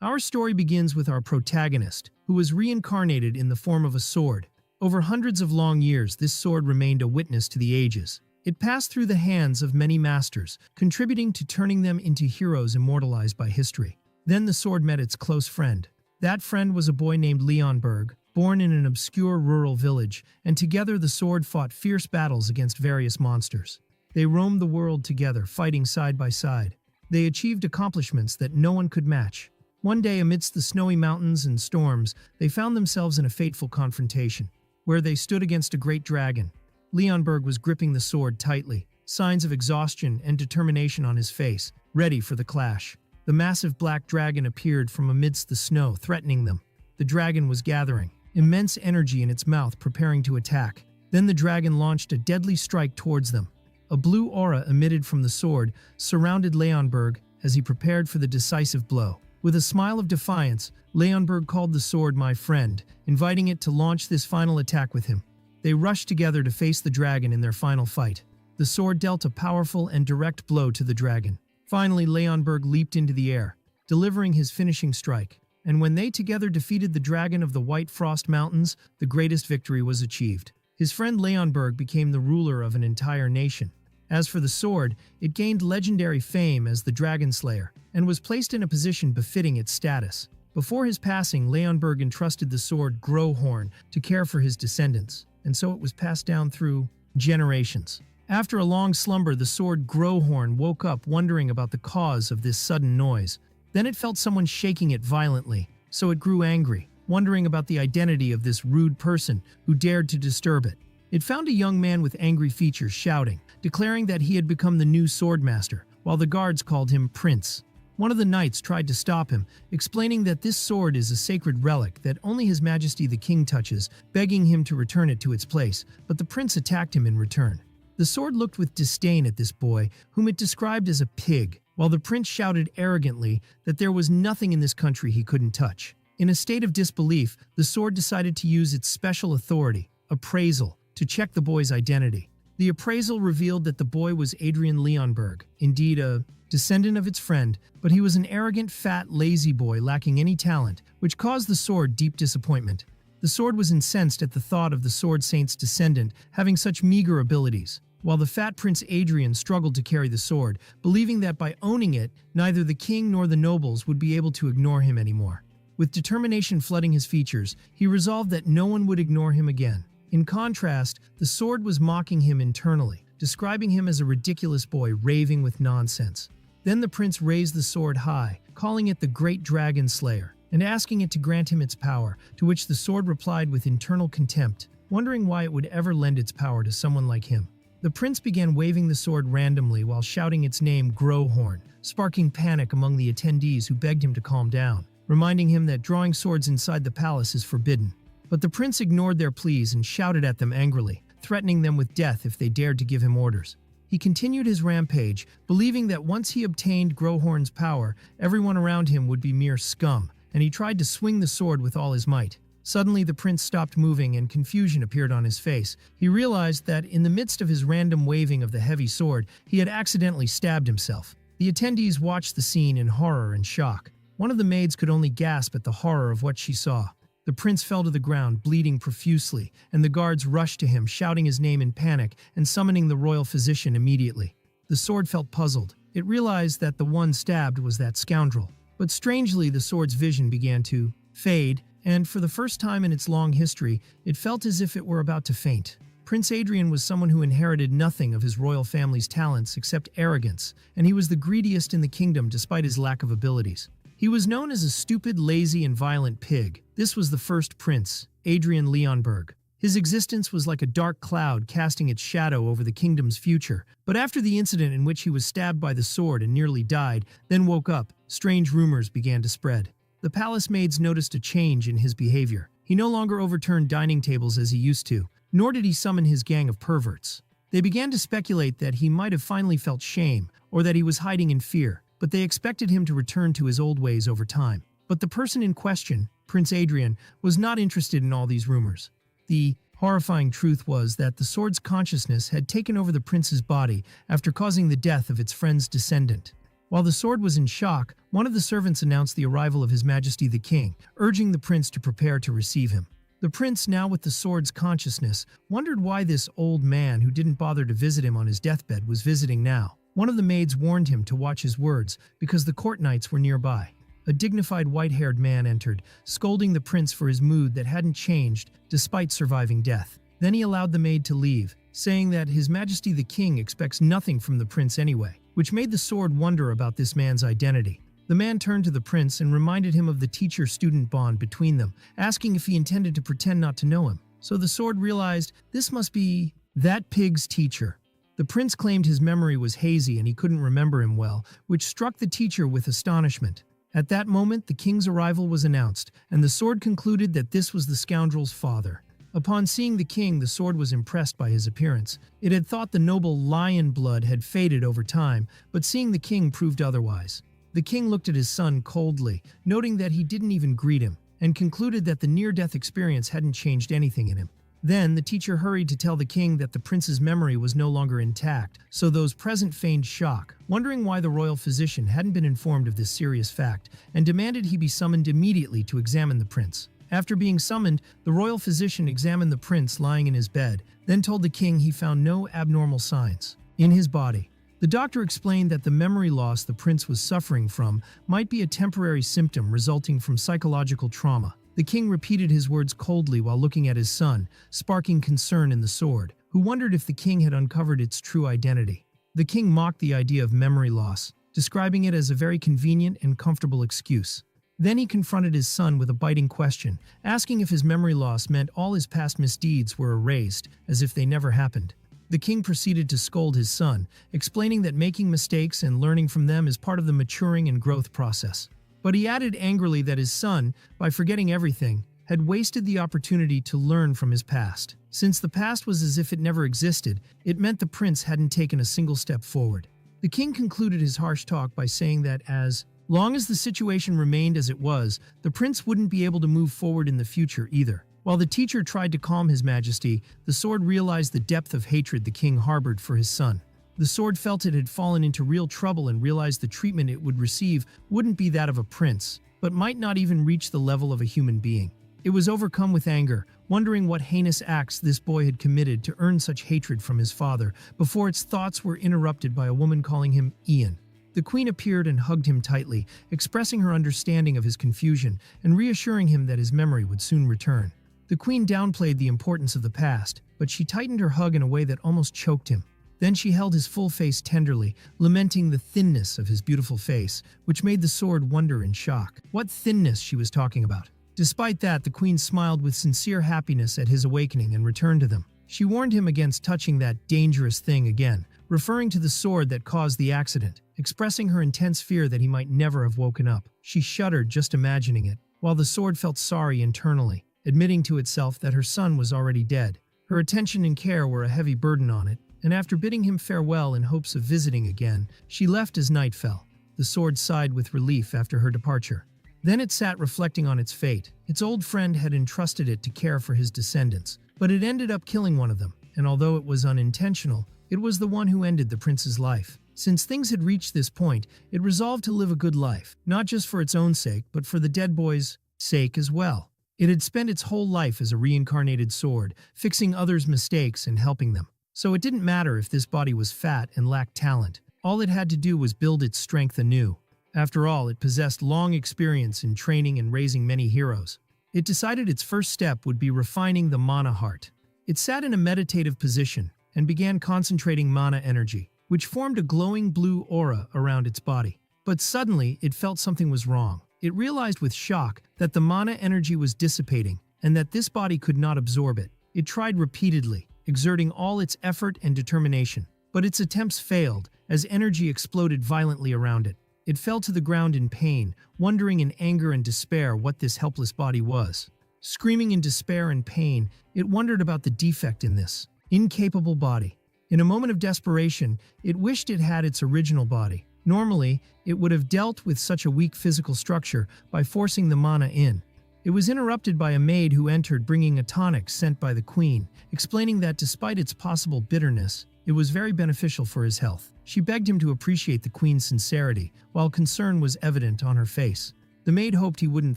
Our story begins with our protagonist, who was reincarnated in the form of a sword. Over hundreds of long years, this sword remained a witness to the ages. It passed through the hands of many masters, contributing to turning them into heroes immortalized by history. Then the sword met its close friend. That friend was a boy named Leonberg, born in an obscure rural village, and together the sword fought fierce battles against various monsters. They roamed the world together, fighting side by side. They achieved accomplishments that no one could match. One day, amidst the snowy mountains and storms, they found themselves in a fateful confrontation, where they stood against a great dragon. Leonberg was gripping the sword tightly, signs of exhaustion and determination on his face, ready for the clash. The massive black dragon appeared from amidst the snow, threatening them. The dragon was gathering immense energy in its mouth, preparing to attack. Then the dragon launched a deadly strike towards them. A blue aura emitted from the sword surrounded Leonberg as he prepared for the decisive blow. With a smile of defiance, Leonberg called the sword "my friend," inviting it to launch this final attack with him. They rushed together to face the dragon in their final fight. The sword dealt a powerful and direct blow to the dragon. Finally, Leonberg leaped into the air, delivering his finishing strike. And when they together defeated the dragon of the White Frost Mountains, the greatest victory was achieved. His friend Leonberg became the ruler of an entire nation. As for the sword, it gained legendary fame as the Dragon Slayer, and was placed in a position befitting its status. Before his passing, Leonberg entrusted the sword Growhorn to care for his descendants, and so it was passed down through generations. After a long slumber, the sword Growhorn woke up wondering about the cause of this sudden noise. Then it felt someone shaking it violently, so it grew angry, wondering about the identity of this rude person who dared to disturb it. It found a young man with angry features shouting, declaring that he had become the new swordmaster, while the guards called him Prince. One of the knights tried to stop him, explaining that this sword is a sacred relic that only His Majesty the King touches, begging him to return it to its place, but the prince attacked him in return. The sword looked with disdain at this boy, whom it described as a pig, while the prince shouted arrogantly that there was nothing in this country he couldn't touch. In a state of disbelief, the sword decided to use its special authority, appraisal, to check the boy's identity. The appraisal revealed that the boy was Adrian Leonberg, indeed a descendant of its friend, but he was an arrogant, fat, lazy boy lacking any talent, which caused the sword deep disappointment. The sword was incensed at the thought of the sword saint's descendant having such meager abilities, while the fat Prince Adrian struggled to carry the sword, believing that by owning it, neither the king nor the nobles would be able to ignore him anymore. With determination flooding his features, he resolved that no one would ignore him again. In contrast, the sword was mocking him internally, describing him as a ridiculous boy raving with nonsense. Then the prince raised the sword high, calling it the Great Dragon Slayer, and asking it to grant him its power, to which the sword replied with internal contempt, wondering why it would ever lend its power to someone like him. The prince began waving the sword randomly while shouting its name Growhorn, sparking panic among the attendees who begged him to calm down, reminding him that drawing swords inside the palace is forbidden. But the prince ignored their pleas and shouted at them angrily, threatening them with death if they dared to give him orders. He continued his rampage, believing that once he obtained Growhorn's power, everyone around him would be mere scum, and he tried to swing the sword with all his might. Suddenly, the prince stopped moving and confusion appeared on his face. He realized that in the midst of his random waving of the heavy sword, he had accidentally stabbed himself. The attendees watched the scene in horror and shock. One of the maids could only gasp at the horror of what she saw. The prince fell to the ground, bleeding profusely, and the guards rushed to him, shouting his name in panic and summoning the royal physician immediately. The sword felt puzzled. It realized that the one stabbed was that scoundrel. But strangely, the sword's vision began to fade, and for the first time in its long history, it felt as if it were about to faint. Prince Adrian was someone who inherited nothing of his royal family's talents except arrogance, and he was the greediest in the kingdom despite his lack of abilities. He was known as a stupid, lazy, and violent pig. This was the first prince, Adrian Leonberg. His existence was like a dark cloud casting its shadow over the kingdom's future. But after the incident in which he was stabbed by the sword and nearly died, then woke up, strange rumors began to spread. The palace maids noticed a change in his behavior. He no longer overturned dining tables as he used to, nor did he summon his gang of perverts. They began to speculate that he might have finally felt shame, or that he was hiding in fear, but they expected him to return to his old ways over time. But the person in question, Prince Adrian, was not interested in all these rumors. The horrifying truth was that the sword's consciousness had taken over the prince's body after causing the death of its friend's descendant. While the sword was in shock, one of the servants announced the arrival of His Majesty the King, urging the prince to prepare to receive him. The prince, now with the sword's consciousness, wondered why this old man who didn't bother to visit him on his deathbed was visiting now. One of the maids warned him to watch his words because the court knights were nearby. A dignified white-haired man entered, scolding the prince for his mood that hadn't changed despite surviving death. Then he allowed the maid to leave, saying that His Majesty the King expects nothing from the prince anyway, which made the sword wonder about this man's identity. The man turned to the prince and reminded him of the teacher-student bond between them, asking if he intended to pretend not to know him. So the sword realized this must be that pig's teacher. The prince claimed his memory was hazy and he couldn't remember him well, which struck the teacher with astonishment. At that moment, the king's arrival was announced, and the sword concluded that this was the scoundrel's father. Upon seeing the king, the sword was impressed by his appearance. It had thought the noble lion blood had faded over time, but seeing the king proved otherwise. The king looked at his son coldly, noting that he didn't even greet him, and concluded that the near-death experience hadn't changed anything in him. Then, the teacher hurried to tell the king that the prince's memory was no longer intact, so those present feigned shock, wondering why the royal physician hadn't been informed of this serious fact, and demanded he be summoned immediately to examine the prince. After being summoned, the royal physician examined the prince lying in his bed, then told the king he found no abnormal signs in his body. The doctor explained that the memory loss the prince was suffering from might be a temporary symptom resulting from psychological trauma. The king repeated his words coldly while looking at his son, sparking concern in the sword, who wondered if the king had uncovered its true identity. The king mocked the idea of memory loss, describing it as a very convenient and comfortable excuse. Then he confronted his son with a biting question, asking if his memory loss meant all his past misdeeds were erased, as if they never happened. The king proceeded to scold his son, explaining that making mistakes and learning from them is part of the maturing and growth process. But he added angrily that his son, by forgetting everything, had wasted the opportunity to learn from his past. Since the past was as if it never existed, it meant the prince hadn't taken a single step forward. The king concluded his harsh talk by saying that as long as the situation remained as it was, the prince wouldn't be able to move forward in the future either. While the teacher tried to calm His Majesty, the sword realized the depth of hatred the king harbored for his son. The sword felt it had fallen into real trouble and realized the treatment it would receive wouldn't be that of a prince, but might not even reach the level of a human being. It was overcome with anger, wondering what heinous acts this boy had committed to earn such hatred from his father, before its thoughts were interrupted by a woman calling him Ian. The queen appeared and hugged him tightly, expressing her understanding of his confusion and reassuring him that his memory would soon return. The queen downplayed the importance of the past, but she tightened her hug in a way that almost choked him. Then she held his full face tenderly, lamenting the thinness of his beautiful face, which made the sword wonder in shock. What thinness she was talking about. Despite that, the queen smiled with sincere happiness at his awakening and returned to them. She warned him against touching that dangerous thing again, referring to the sword that caused the accident, expressing her intense fear that he might never have woken up. She shuddered just imagining it, while the sword felt sorry internally, admitting to itself that her son was already dead. Her attention and care were a heavy burden on it, and after bidding him farewell in hopes of visiting again, she left as night fell. The sword sighed with relief after her departure. Then it sat reflecting on its fate. Its old friend had entrusted it to care for his descendants, but it ended up killing one of them, and although it was unintentional, it was the one who ended the prince's life. Since things had reached this point, it resolved to live a good life, not just for its own sake, but for the dead boy's sake as well. It had spent its whole life as a reincarnated sword, fixing others' mistakes and helping them. So it didn't matter if this body was fat and lacked talent. All it had to do was build its strength anew. After all, it possessed long experience in training and raising many heroes. It decided its first step would be refining the mana heart. It sat in a meditative position and began concentrating mana energy, which formed a glowing blue aura around its body. But suddenly, it felt something was wrong. It realized with shock that the mana energy was dissipating and that this body could not absorb it. It tried repeatedly, exerting all its effort and determination, but its attempts failed as energy exploded violently around it. It fell to the ground in pain, wondering in anger and despair what this helpless body was. Screaming in despair and pain, it wondered about the defect in this incapable body. In a moment of desperation, it wished it had its original body. Normally, it would have dealt with such a weak physical structure by forcing the mana in. It was interrupted by a maid who entered bringing a tonic sent by the queen, explaining that despite its possible bitterness, It was very beneficial for his health. She begged him to appreciate the queen's sincerity, while concern was evident on her face. The maid hoped he wouldn't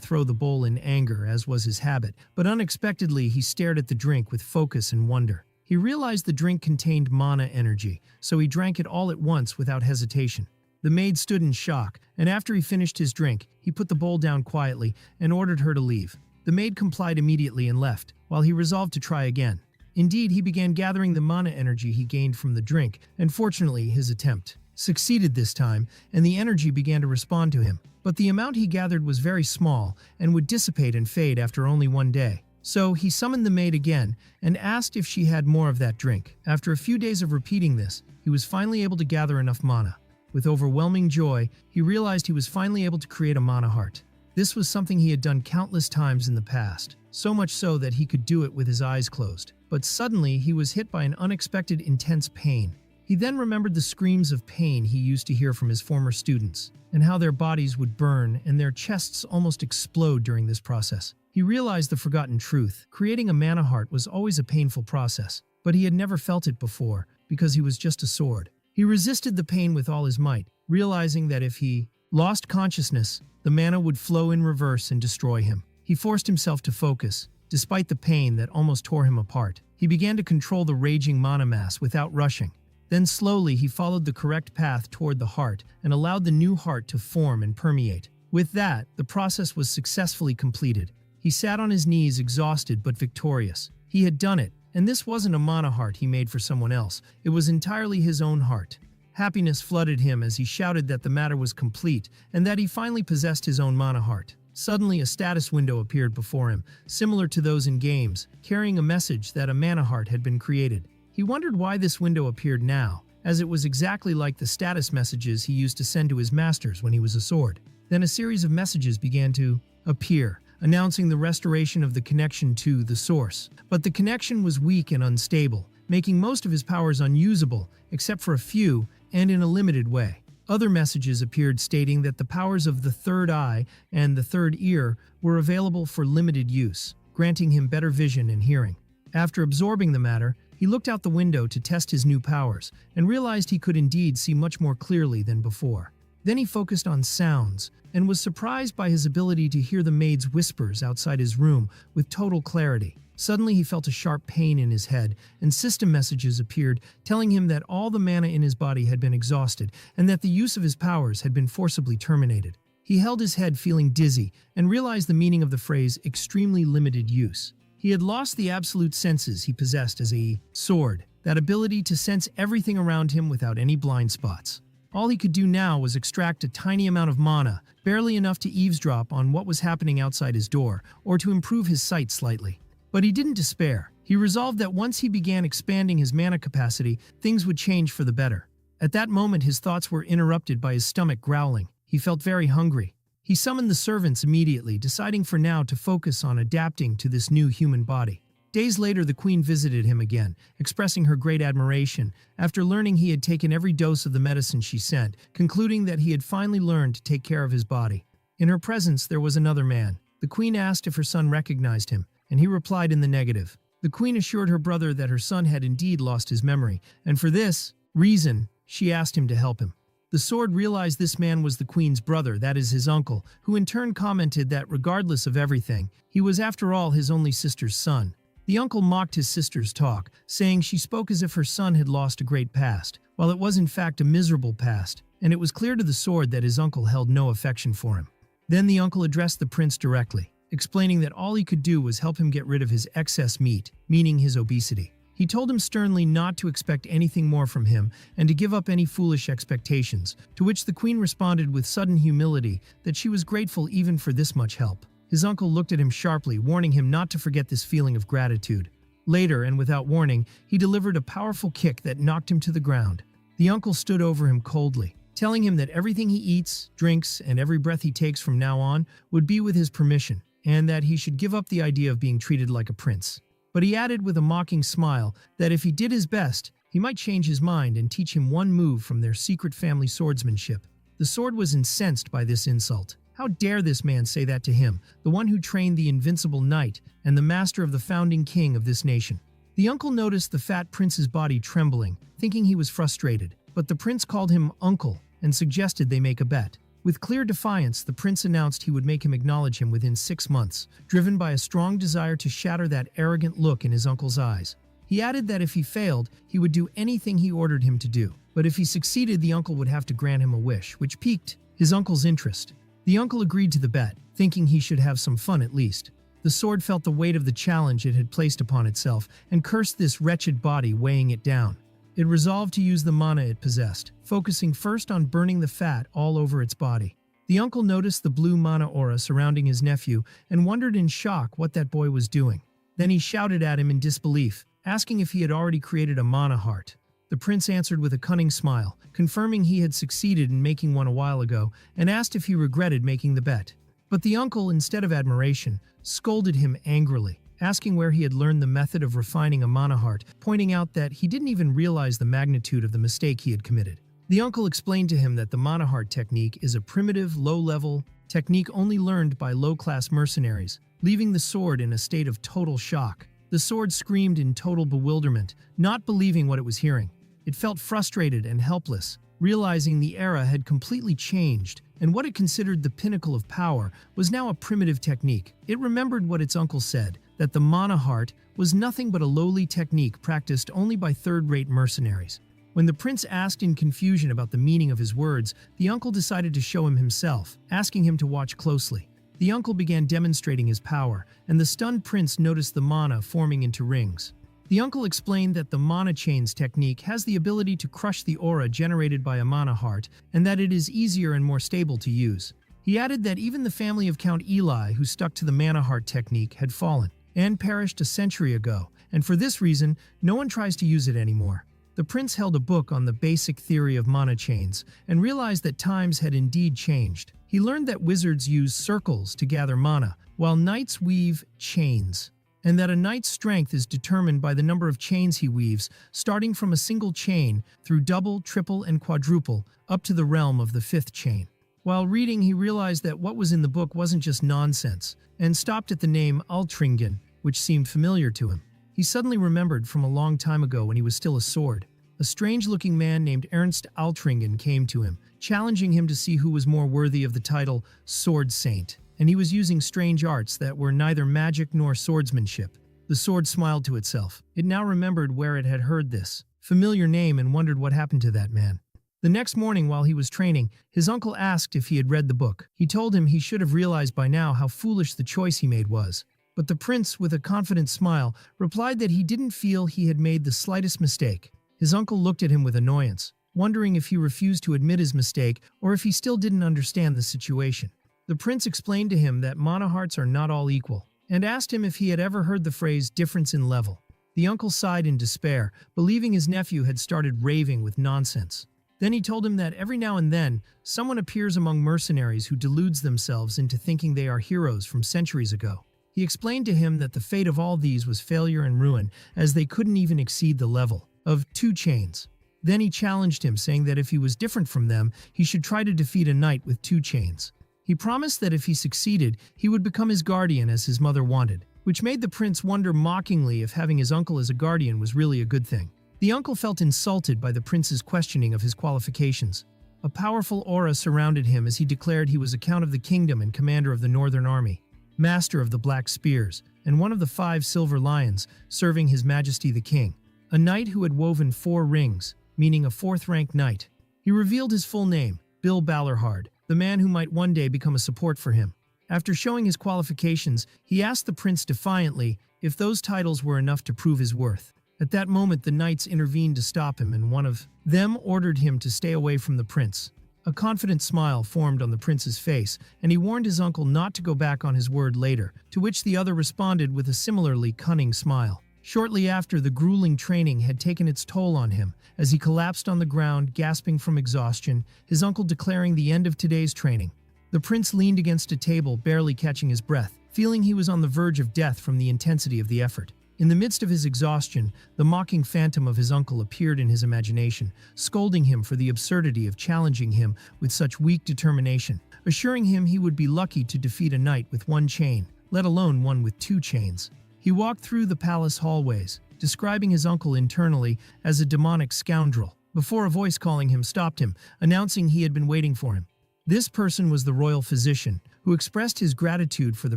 throw the bowl in anger, as was his habit, but unexpectedly he stared at the drink with focus and wonder. He realized the drink contained mana energy, so he drank it all at once without hesitation. The maid stood in shock, and after he finished his drink, he put the bowl down quietly and ordered her to leave. The maid complied immediately and left, while he resolved to try again. Indeed, he began gathering the mana energy he gained from the drink, and fortunately his attempt succeeded this time, and the energy began to respond to him. But the amount he gathered was very small and would dissipate and fade after only one day. So he summoned the maid again and asked if she had more of that drink. After a few days of repeating this, he was finally able to gather enough mana. With overwhelming joy, he realized he was finally able to create a mana heart. This was something he had done countless times in the past, so much so that he could do it with his eyes closed. But suddenly, he was hit by an unexpected intense pain. He then remembered the screams of pain he used to hear from his former students, and how their bodies would burn and their chests almost explode during this process. He realized the forgotten truth. Creating a mana heart was always a painful process, but he had never felt it before because he was just a sword. He resisted the pain with all his might, realizing that if he lost consciousness, the mana would flow in reverse and destroy him. He forced himself to focus, despite the pain that almost tore him apart. He began to control the raging mana mass without rushing. Then slowly he followed the correct path toward the heart and allowed the new heart to form and permeate. With that, the process was successfully completed. He sat on his knees exhausted but victorious. He had done it, and this wasn't a mana heart he made for someone else. It was entirely his own heart. Happiness flooded him as he shouted that the matter was complete and that he finally possessed his own mana heart. Suddenly, a status window appeared before him, similar to those in games, carrying a message that a mana heart had been created. He wondered why this window appeared now, as it was exactly like the status messages he used to send to his masters when he was a sword. Then a series of messages began to appear, announcing the restoration of the connection to the source. But the connection was weak and unstable, making most of his powers unusable, except for a few, and in a limited way. Other messages appeared stating that the powers of the third eye and the third ear were available for limited use, granting him better vision and hearing. After absorbing the matter, he looked out the window to test his new powers, and realized he could indeed see much more clearly than before. Then he focused on sounds, and was surprised by his ability to hear the maid's whispers outside his room with total clarity. Suddenly he felt a sharp pain in his head, and system messages appeared telling him that all the mana in his body had been exhausted, and that the use of his powers had been forcibly terminated. He held his head feeling dizzy, and realized the meaning of the phrase extremely limited use. He had lost the absolute senses he possessed as a sword, that ability to sense everything around him without any blind spots. All he could do now was extract a tiny amount of mana, barely enough to eavesdrop on what was happening outside his door, or to improve his sight slightly. But he didn't despair. He resolved that once he began expanding his mana capacity, things would change for the better. At that moment, his thoughts were interrupted by his stomach growling. He felt very hungry. He summoned the servants immediately, deciding for now to focus on adapting to this new human body. Days later, the queen visited him again, expressing her great admiration after learning he had taken every dose of the medicine she sent, concluding that he had finally learned to take care of his body. In her presence, there was another man. The queen asked if her son recognized him, and he replied in the negative. The queen assured her brother that her son had indeed lost his memory, and for this reason, she asked him to help him. The sword realized this man was the queen's brother, that is his uncle, who in turn commented that regardless of everything, he was after all his only sister's son. The uncle mocked his sister's talk, saying she spoke as if her son had lost a great past, while it was in fact a miserable past, and it was clear to the sword that his uncle held no affection for him. Then the uncle addressed the prince directly, explaining that all he could do was help him get rid of his excess meat, meaning his obesity. He told him sternly not to expect anything more from him and to give up any foolish expectations, to which the queen responded with sudden humility that she was grateful even for this much help. His uncle looked at him sharply, warning him not to forget this feeling of gratitude. Later, and without warning, he delivered a powerful kick that knocked him to the ground. The uncle stood over him coldly, telling him that everything he eats, drinks, and every breath he takes from now on would be with his permission, and that he should give up the idea of being treated like a prince. But he added with a mocking smile that if he did his best, he might change his mind and teach him one move from their secret family swordsmanship. The sword was incensed by this insult. How dare this man say that to him, the one who trained the invincible knight and the master of the founding king of this nation? The uncle noticed the fat prince's body trembling, thinking he was frustrated, but the prince called him uncle and suggested they make a bet. With clear defiance, the prince announced he would make him acknowledge him within 6 months, driven by a strong desire to shatter that arrogant look in his uncle's eyes. He added that if he failed, he would do anything he ordered him to do, but if he succeeded, the uncle would have to grant him a wish, which piqued his uncle's interest. The uncle agreed to the bet, thinking he should have some fun at least. The sword felt the weight of the challenge it had placed upon itself and cursed this wretched body, weighing it down. It resolved to use the mana it possessed, focusing first on burning the fat all over its body. The uncle noticed the blue mana aura surrounding his nephew and wondered in shock what that boy was doing. Then he shouted at him in disbelief, asking if he had already created a mana heart. The prince answered with a cunning smile, confirming he had succeeded in making one a while ago, and asked if he regretted making the bet. But the uncle, instead of admiration, scolded him angrily, asking where he had learned the method of refining a mana heart, pointing out that he didn't even realize the magnitude of the mistake he had committed. The uncle explained to him that the mana heart technique is a primitive, low-level technique only learned by low-class mercenaries, leaving the sword in a state of total shock. The sword screamed in total bewilderment, not believing what it was hearing. It felt frustrated and helpless, realizing the era had completely changed, and what it considered the pinnacle of power was now a primitive technique. It remembered what its uncle said, that the mana heart was nothing but a lowly technique practiced only by third-rate mercenaries. When the prince asked in confusion about the meaning of his words, the uncle decided to show him himself, asking him to watch closely. The uncle began demonstrating his power, and the stunned prince noticed the mana forming into rings. The uncle explained that the mana chains technique has the ability to crush the aura generated by a mana heart, and that it is easier and more stable to use. He added that even the family of Count Eli, who stuck to the mana heart technique, had fallen and perished a century ago, and for this reason, no one tries to use it anymore. The prince held a book on the basic theory of mana chains and realized that times had indeed changed. He learned that wizards use circles to gather mana, while knights weave chains, and that a knight's strength is determined by the number of chains he weaves, starting from a single chain through double, triple, and quadruple, up to the realm of the 5th chain. While reading, he realized that what was in the book wasn't just nonsense, and stopped at the name Altringen, which seemed familiar to him. He suddenly remembered from a long time ago when he was still a sword. A strange-looking man named Ernst Altringen came to him, challenging him to see who was more worthy of the title Sword Saint, and he was using strange arts that were neither magic nor swordsmanship. The sword smiled to itself. It now remembered where it had heard this familiar name and wondered what happened to that man. The next morning while he was training, his uncle asked if he had read the book. He told him he should have realized by now how foolish the choice he made was. But the prince, with a confident smile, replied that he didn't feel he had made the slightest mistake. His uncle looked at him with annoyance, wondering if he refused to admit his mistake or if he still didn't understand the situation. The prince explained to him that mana hearts are not all equal, and asked him if he had ever heard the phrase difference in level. The uncle sighed in despair, believing his nephew had started raving with nonsense. Then he told him that every now and then, someone appears among mercenaries who deludes themselves into thinking they are heroes from centuries ago. He explained to him that the fate of all these was failure and ruin, as they couldn't even exceed the level of 2 chains. Then he challenged him, saying that if he was different from them, he should try to defeat a knight with 2 chains. He promised that if he succeeded, he would become his guardian as his mother wanted, which made the prince wonder mockingly if having his uncle as a guardian was really a good thing. The uncle felt insulted by the prince's questioning of his qualifications. A powerful aura surrounded him as he declared he was a count of the kingdom and commander of the Northern Army, master of the Black Spears, and one of the 5 silver lions, serving His Majesty the King. A knight who had woven 4 rings, meaning a 4th-rank knight. He revealed his full name, Bill Ballarhard, the man who might one day become a support for him. After showing his qualifications, he asked the prince defiantly if those titles were enough to prove his worth. At that moment, the knights intervened to stop him, and one of them ordered him to stay away from the prince. A confident smile formed on the prince's face, and he warned his uncle not to go back on his word later, to which the other responded with a similarly cunning smile. Shortly after, the grueling training had taken its toll on him, as he collapsed on the ground, gasping from exhaustion, his uncle declaring the end of today's training. The prince leaned against a table, barely catching his breath, feeling he was on the verge of death from the intensity of the effort. In the midst of his exhaustion, the mocking phantom of his uncle appeared in his imagination, scolding him for the absurdity of challenging him with such weak determination, assuring him he would be lucky to defeat a knight with 1 chain, let alone one with 2 chains. He walked through the palace hallways, describing his uncle internally as a demonic scoundrel, before a voice calling him stopped him, announcing he had been waiting for him. This person was the royal physician, who expressed his gratitude for the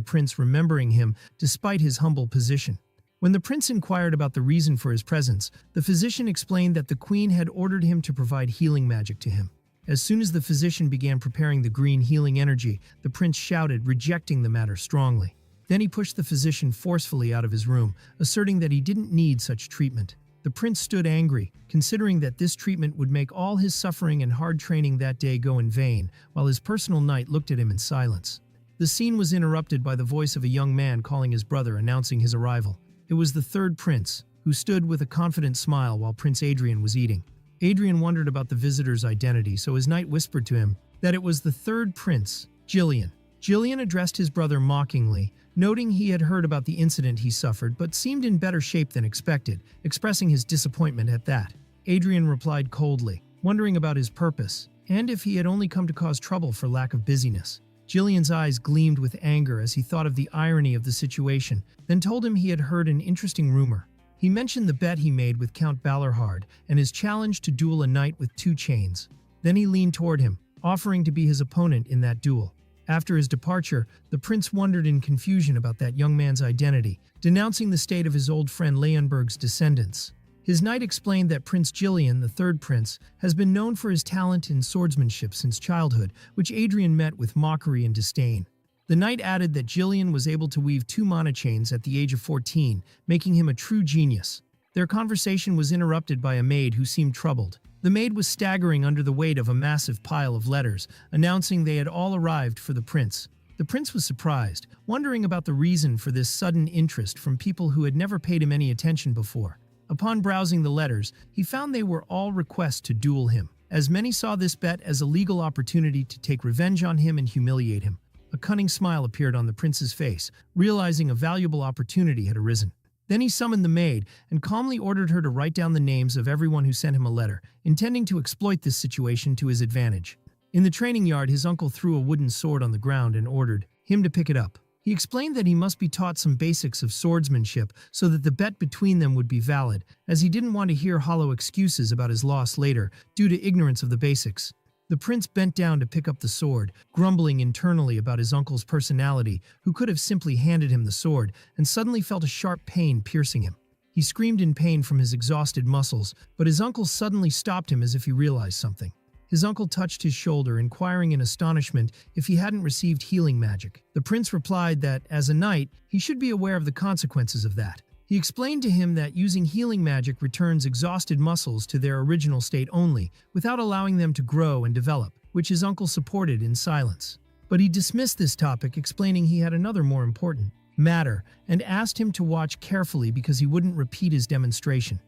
prince remembering him despite his humble position. When the prince inquired about the reason for his presence, the physician explained that the queen had ordered him to provide healing magic to him. As soon as the physician began preparing the green healing energy, the prince shouted, rejecting the matter strongly. Then he pushed the physician forcefully out of his room, asserting that he didn't need such treatment. The prince stood angry, considering that this treatment would make all his suffering and hard training that day go in vain, while his personal knight looked at him in silence. The scene was interrupted by the voice of a young man calling his brother, announcing his arrival. It was the third prince, who stood with a confident smile while Prince Adrian was eating. Adrian wondered about the visitor's identity, so his knight whispered to him that it was the third prince, Jillian. Jillian addressed his brother mockingly, noting he had heard about the incident he suffered but seemed in better shape than expected, expressing his disappointment at that. Adrian replied coldly, wondering about his purpose, and if he had only come to cause trouble for lack of busyness. Jillian's eyes gleamed with anger as he thought of the irony of the situation, then told him he had heard an interesting rumor. He mentioned the bet he made with Count Balerhard and his challenge to duel a knight with 2 chains. Then he leaned toward him, offering to be his opponent in that duel. After his departure, the prince wondered in confusion about that young man's identity, denouncing the state of his old friend Leonberg's descendants. His knight explained that Prince Jillian, the third prince, has been known for his talent in swordsmanship since childhood, which Adrian met with mockery and disdain. The knight added that Jillian was able to weave 2 mana chains at the age of 14, making him a true genius. Their conversation was interrupted by a maid who seemed troubled. The maid was staggering under the weight of a massive pile of letters, announcing they had all arrived for the prince. The prince was surprised, wondering about the reason for this sudden interest from people who had never paid him any attention before. Upon browsing the letters, he found they were all requests to duel him, as many saw this bet as a legal opportunity to take revenge on him and humiliate him. A cunning smile appeared on the prince's face, realizing a valuable opportunity had arisen. Then he summoned the maid and calmly ordered her to write down the names of everyone who sent him a letter, intending to exploit this situation to his advantage. In the training yard, his uncle threw a wooden sword on the ground and ordered him to pick it up. He explained that he must be taught some basics of swordsmanship so that the bet between them would be valid, as he didn't want to hear hollow excuses about his loss later due to ignorance of the basics. The prince bent down to pick up the sword, grumbling internally about his uncle's personality, who could have simply handed him the sword, and suddenly felt a sharp pain piercing him. He screamed in pain from his exhausted muscles, but his uncle suddenly stopped him as if he realized something. His uncle touched his shoulder, inquiring in astonishment if he hadn't received healing magic. The prince replied that, as a knight, he should be aware of the consequences of that. He explained to him that using healing magic returns exhausted muscles to their original state only, without allowing them to grow and develop, which his uncle supported in silence. But he dismissed this topic, explaining he had another more important matter, and asked him to watch carefully because he wouldn't repeat his demonstration.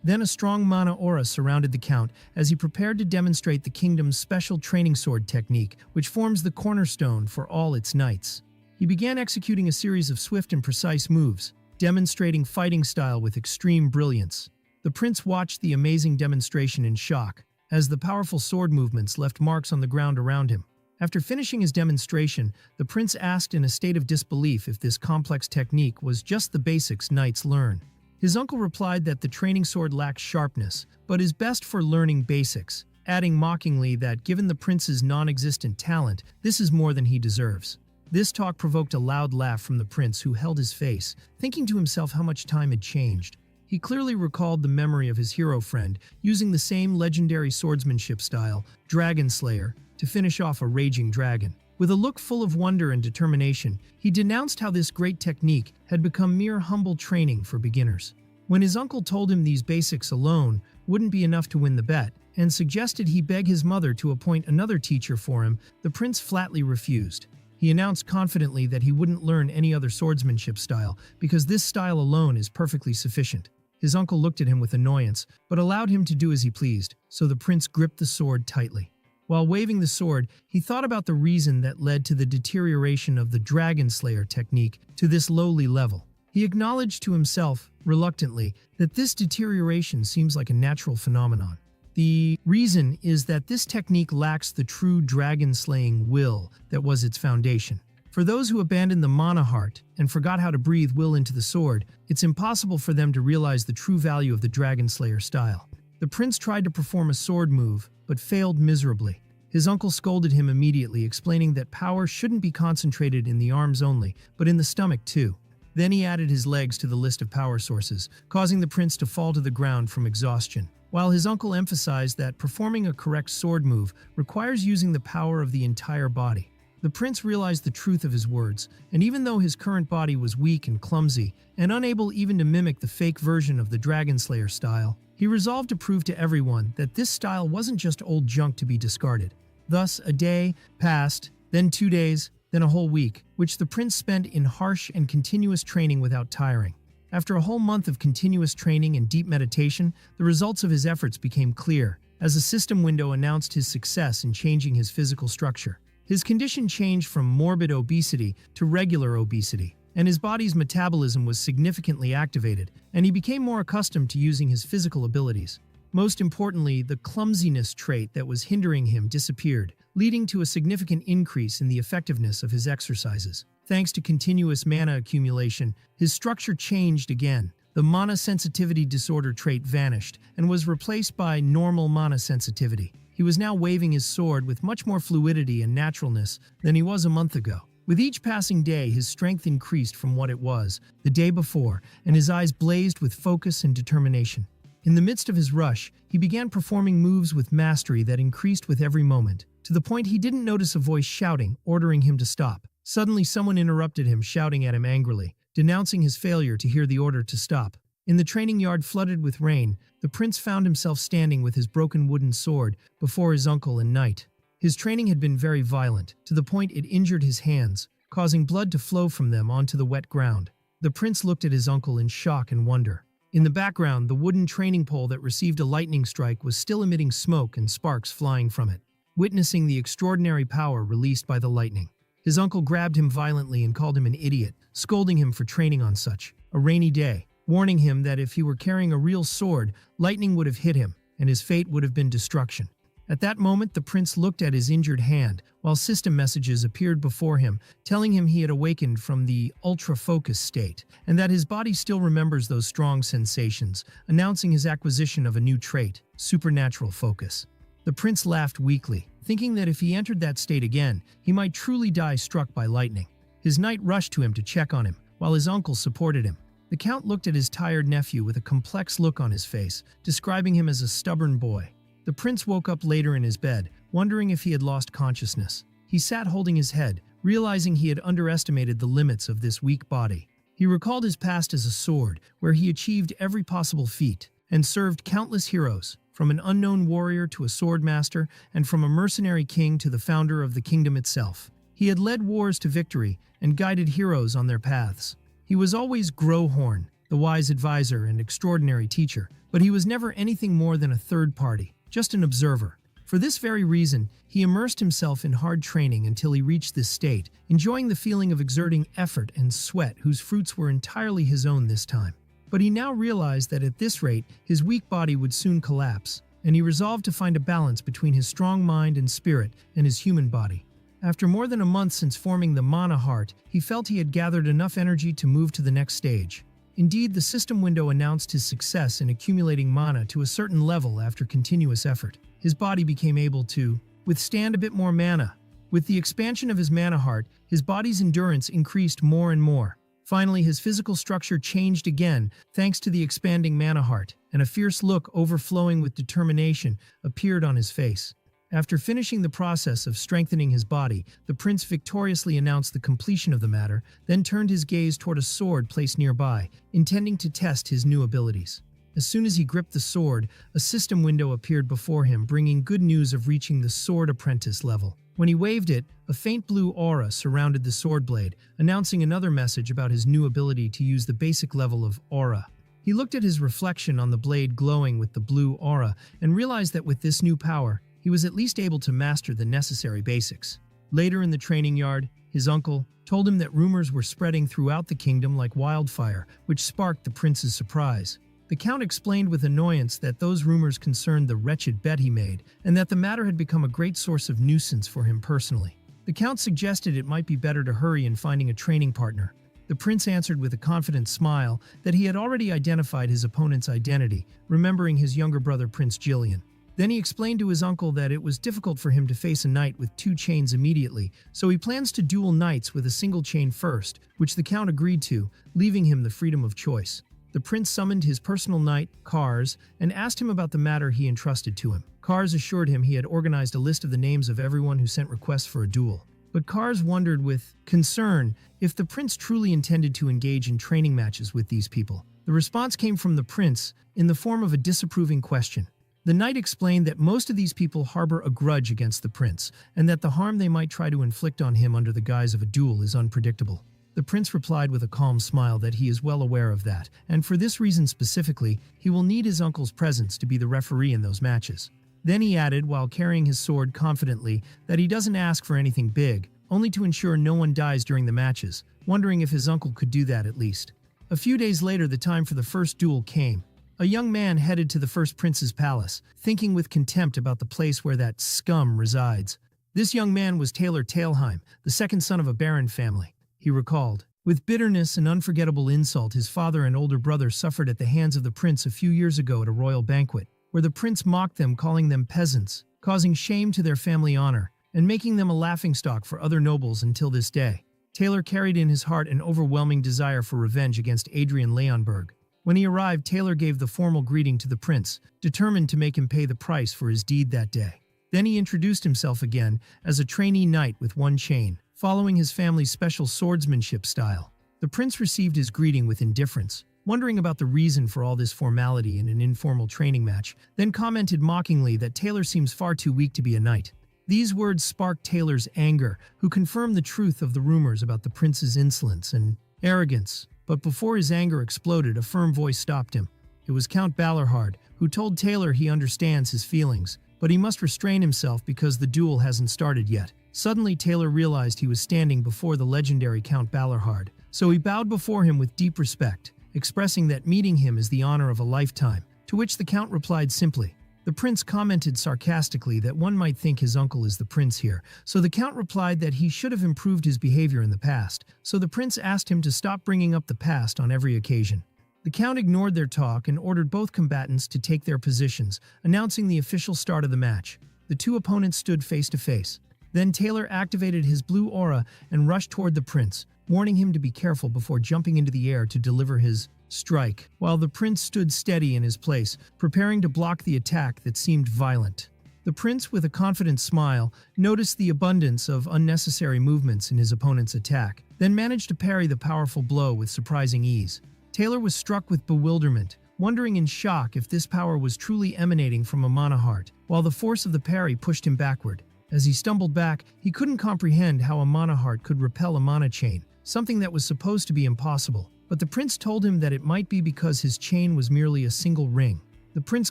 Then a strong mana aura surrounded the count as he prepared to demonstrate the kingdom's special training sword technique, which forms the cornerstone for all its knights. He began executing a series of swift and precise moves, demonstrating fighting style with extreme brilliance. The prince watched the amazing demonstration in shock, as the powerful sword movements left marks on the ground around him. After finishing his demonstration, the prince asked in a state of disbelief if this complex technique was just the basics knights learn. His uncle replied that the training sword lacks sharpness, but is best for learning basics, adding mockingly that given the prince's non-existent talent, this is more than he deserves. This talk provoked a loud laugh from the prince, who held his face, thinking to himself how much time had changed. He clearly recalled the memory of his hero friend, using the same legendary swordsmanship style, Dragon Slayer, to finish off a raging dragon. With a look full of wonder and determination, he denounced how this great technique had become mere humble training for beginners. When his uncle told him these basics alone wouldn't be enough to win the bet, and suggested he beg his mother to appoint another teacher for him, the prince flatly refused. He announced confidently that he wouldn't learn any other swordsmanship style, because this style alone is perfectly sufficient. His uncle looked at him with annoyance, but allowed him to do as he pleased, so the prince gripped the sword tightly. While waving the sword, he thought about the reason that led to the deterioration of the Dragon Slayer technique to this lowly level. He acknowledged to himself, reluctantly, that this deterioration seems like a natural phenomenon. The reason is that this technique lacks the true dragon-slaying will that was its foundation. For those who abandoned the mana heart and forgot how to breathe will into the sword, it's impossible for them to realize the true value of the Dragon Slayer style. The prince tried to perform a sword move, but failed miserably. His uncle scolded him immediately, explaining that power shouldn't be concentrated in the arms only, but in the stomach too. Then he added his legs to the list of power sources, causing the prince to fall to the ground from exhaustion. While his uncle emphasized that performing a correct sword move requires using the power of the entire body. The prince realized the truth of his words, and even though his current body was weak and clumsy, and unable even to mimic the fake version of the Dragon Slayer style, he resolved to prove to everyone that this style wasn't just old junk to be discarded. Thus, a day passed, then 2 days, then a whole week, which the prince spent in harsh and continuous training without tiring. After a whole month of continuous training and deep meditation, the results of his efforts became clear, as a system window announced his success in changing his physical structure. His condition changed from morbid obesity to regular obesity, and his body's metabolism was significantly activated, and he became more accustomed to using his physical abilities. Most importantly, the clumsiness trait that was hindering him disappeared, leading to a significant increase in the effectiveness of his exercises. Thanks to continuous mana accumulation, his structure changed again. The mana sensitivity disorder trait vanished and was replaced by normal mana sensitivity. He was now waving his sword with much more fluidity and naturalness than he was a month ago. With each passing day, his strength increased from what it was the day before, and his eyes blazed with focus and determination. In the midst of his rush, he began performing moves with mastery that increased with every moment, to the point he didn't notice a voice shouting, ordering him to stop. Suddenly, someone interrupted him, shouting at him angrily, denouncing his failure to hear the order to stop. In the training yard flooded with rain, the prince found himself standing with his broken wooden sword before his uncle and knight. His training had been very violent, to the point it injured his hands, causing blood to flow from them onto the wet ground. The prince looked at his uncle in shock and wonder. In the background, the wooden training pole that received a lightning strike was still emitting smoke and sparks flying from it, witnessing the extraordinary power released by the lightning. His uncle grabbed him violently and called him an idiot, scolding him for training on such a rainy day, warning him that if he were carrying a real sword, lightning would have hit him, and his fate would have been destruction. At that moment, the prince looked at his injured hand, while system messages appeared before him, telling him he had awakened from the ultra-focus state, and that his body still remembers those strong sensations, announcing his acquisition of a new trait, supernatural focus. The prince laughed weakly, thinking that if he entered that state again, he might truly die struck by lightning. His knight rushed to him to check on him, while his uncle supported him. The count looked at his tired nephew with a complex look on his face, describing him as a stubborn boy. The prince woke up later in his bed, wondering if he had lost consciousness. He sat holding his head, realizing he had underestimated the limits of this weak body. He recalled his past as a sword, where he achieved every possible feat, and served countless heroes, from an unknown warrior to a sword master, and from a mercenary king to the founder of the kingdom itself. He had led wars to victory, and guided heroes on their paths. He was always Growhorn, the wise advisor and extraordinary teacher, but he was never anything more than a third party. Just an observer. For this very reason, he immersed himself in hard training until he reached this state, enjoying the feeling of exerting effort and sweat whose fruits were entirely his own this time. But he now realized that at this rate, his weak body would soon collapse, and he resolved to find a balance between his strong mind and spirit and his human body. After more than a month since forming the Mana Heart, he felt he had gathered enough energy to move to the next stage. Indeed, the system window announced his success in accumulating mana to a certain level after continuous effort. His body became able to withstand a bit more mana. With the expansion of his mana heart, his body's endurance increased more and more. Finally, his physical structure changed again thanks to the expanding mana heart, and a fierce look overflowing with determination appeared on his face. After finishing the process of strengthening his body, the prince victoriously announced the completion of the matter, then turned his gaze toward a sword placed nearby, intending to test his new abilities. As soon as he gripped the sword, a system window appeared before him, bringing good news of reaching the sword apprentice level. When he waved it, a faint blue aura surrounded the sword blade, announcing another message about his new ability to use the basic level of aura. He looked at his reflection on the blade glowing with the blue aura and realized that with this new power, he was at least able to master the necessary basics. Later in the training yard, his uncle told him that rumors were spreading throughout the kingdom like wildfire, which sparked the prince's surprise. The count explained with annoyance that those rumors concerned the wretched bet he made, and that the matter had become a great source of nuisance for him personally. The count suggested it might be better to hurry in finding a training partner. The prince answered with a confident smile that he had already identified his opponent's identity, remembering his younger brother Prince Jillian. Then he explained to his uncle that it was difficult for him to face a knight with 2 chains immediately, so he plans to duel knights with a single chain first, which the count agreed to, leaving him the freedom of choice. The prince summoned his personal knight, Kars, and asked him about the matter he entrusted to him. Kars assured him he had organized a list of the names of everyone who sent requests for a duel. But Kars wondered with concern if the prince truly intended to engage in training matches with these people. The response came from the prince in the form of a disapproving question. The knight explained that most of these people harbor a grudge against the prince, and that the harm they might try to inflict on him under the guise of a duel is unpredictable. The prince replied with a calm smile that he is well aware of that, and for this reason specifically, he will need his uncle's presence to be the referee in those matches. Then he added, while carrying his sword confidently, that he doesn't ask for anything big, only to ensure no one dies during the matches, wondering if his uncle could do that at least. A few days later, the time for the first duel came. A young man headed to the first prince's palace, thinking with contempt about the place where that scum resides. This young man was Taylor Tailheim, the second son of a baron family, he recalled. With bitterness and unforgettable insult, his father and older brother suffered at the hands of the prince a few years ago at a royal banquet, where the prince mocked them, calling them peasants, causing shame to their family honor, and making them a laughingstock for other nobles until this day. Taylor carried in his heart an overwhelming desire for revenge against Adrian Leonberg. When he arrived, Taylor gave the formal greeting to the prince, determined to make him pay the price for his deed that day. Then he introduced himself again as a trainee knight with 1 chain, following his family's special swordsmanship style. The prince received his greeting with indifference, wondering about the reason for all this formality in an informal training match, then commented mockingly that Taylor seems far too weak to be a knight. These words sparked Taylor's anger, who confirmed the truth of the rumors about the prince's insolence and arrogance. But before his anger exploded, a firm voice stopped him. It was Count Ballarhard, who told Taylor he understands his feelings, but he must restrain himself because the duel hasn't started yet. Suddenly, Taylor realized he was standing before the legendary Count Ballarhard, so he bowed before him with deep respect, expressing that meeting him is the honor of a lifetime, to which the Count replied simply. The prince commented sarcastically that one might think his uncle is the prince here, so the Count replied that he should have improved his behavior in the past, so the prince asked him to stop bringing up the past on every occasion. The Count ignored their talk and ordered both combatants to take their positions, announcing the official start of the match. The 2 opponents stood face to face. Then Taylor activated his blue aura and rushed toward the prince, warning him to be careful before jumping into the air to deliver his strike, while the prince stood steady in his place, preparing to block the attack that seemed violent. The prince, with a confident smile, noticed the abundance of unnecessary movements in his opponent's attack, then managed to parry the powerful blow with surprising ease. Taylor was struck with bewilderment, wondering in shock if this power was truly emanating from a mana heart, while the force of the parry pushed him backward. As he stumbled back, he couldn't comprehend how a mana heart could repel a mana chain, something that was supposed to be impossible. But the prince told him that it might be because his chain was merely a single ring. The prince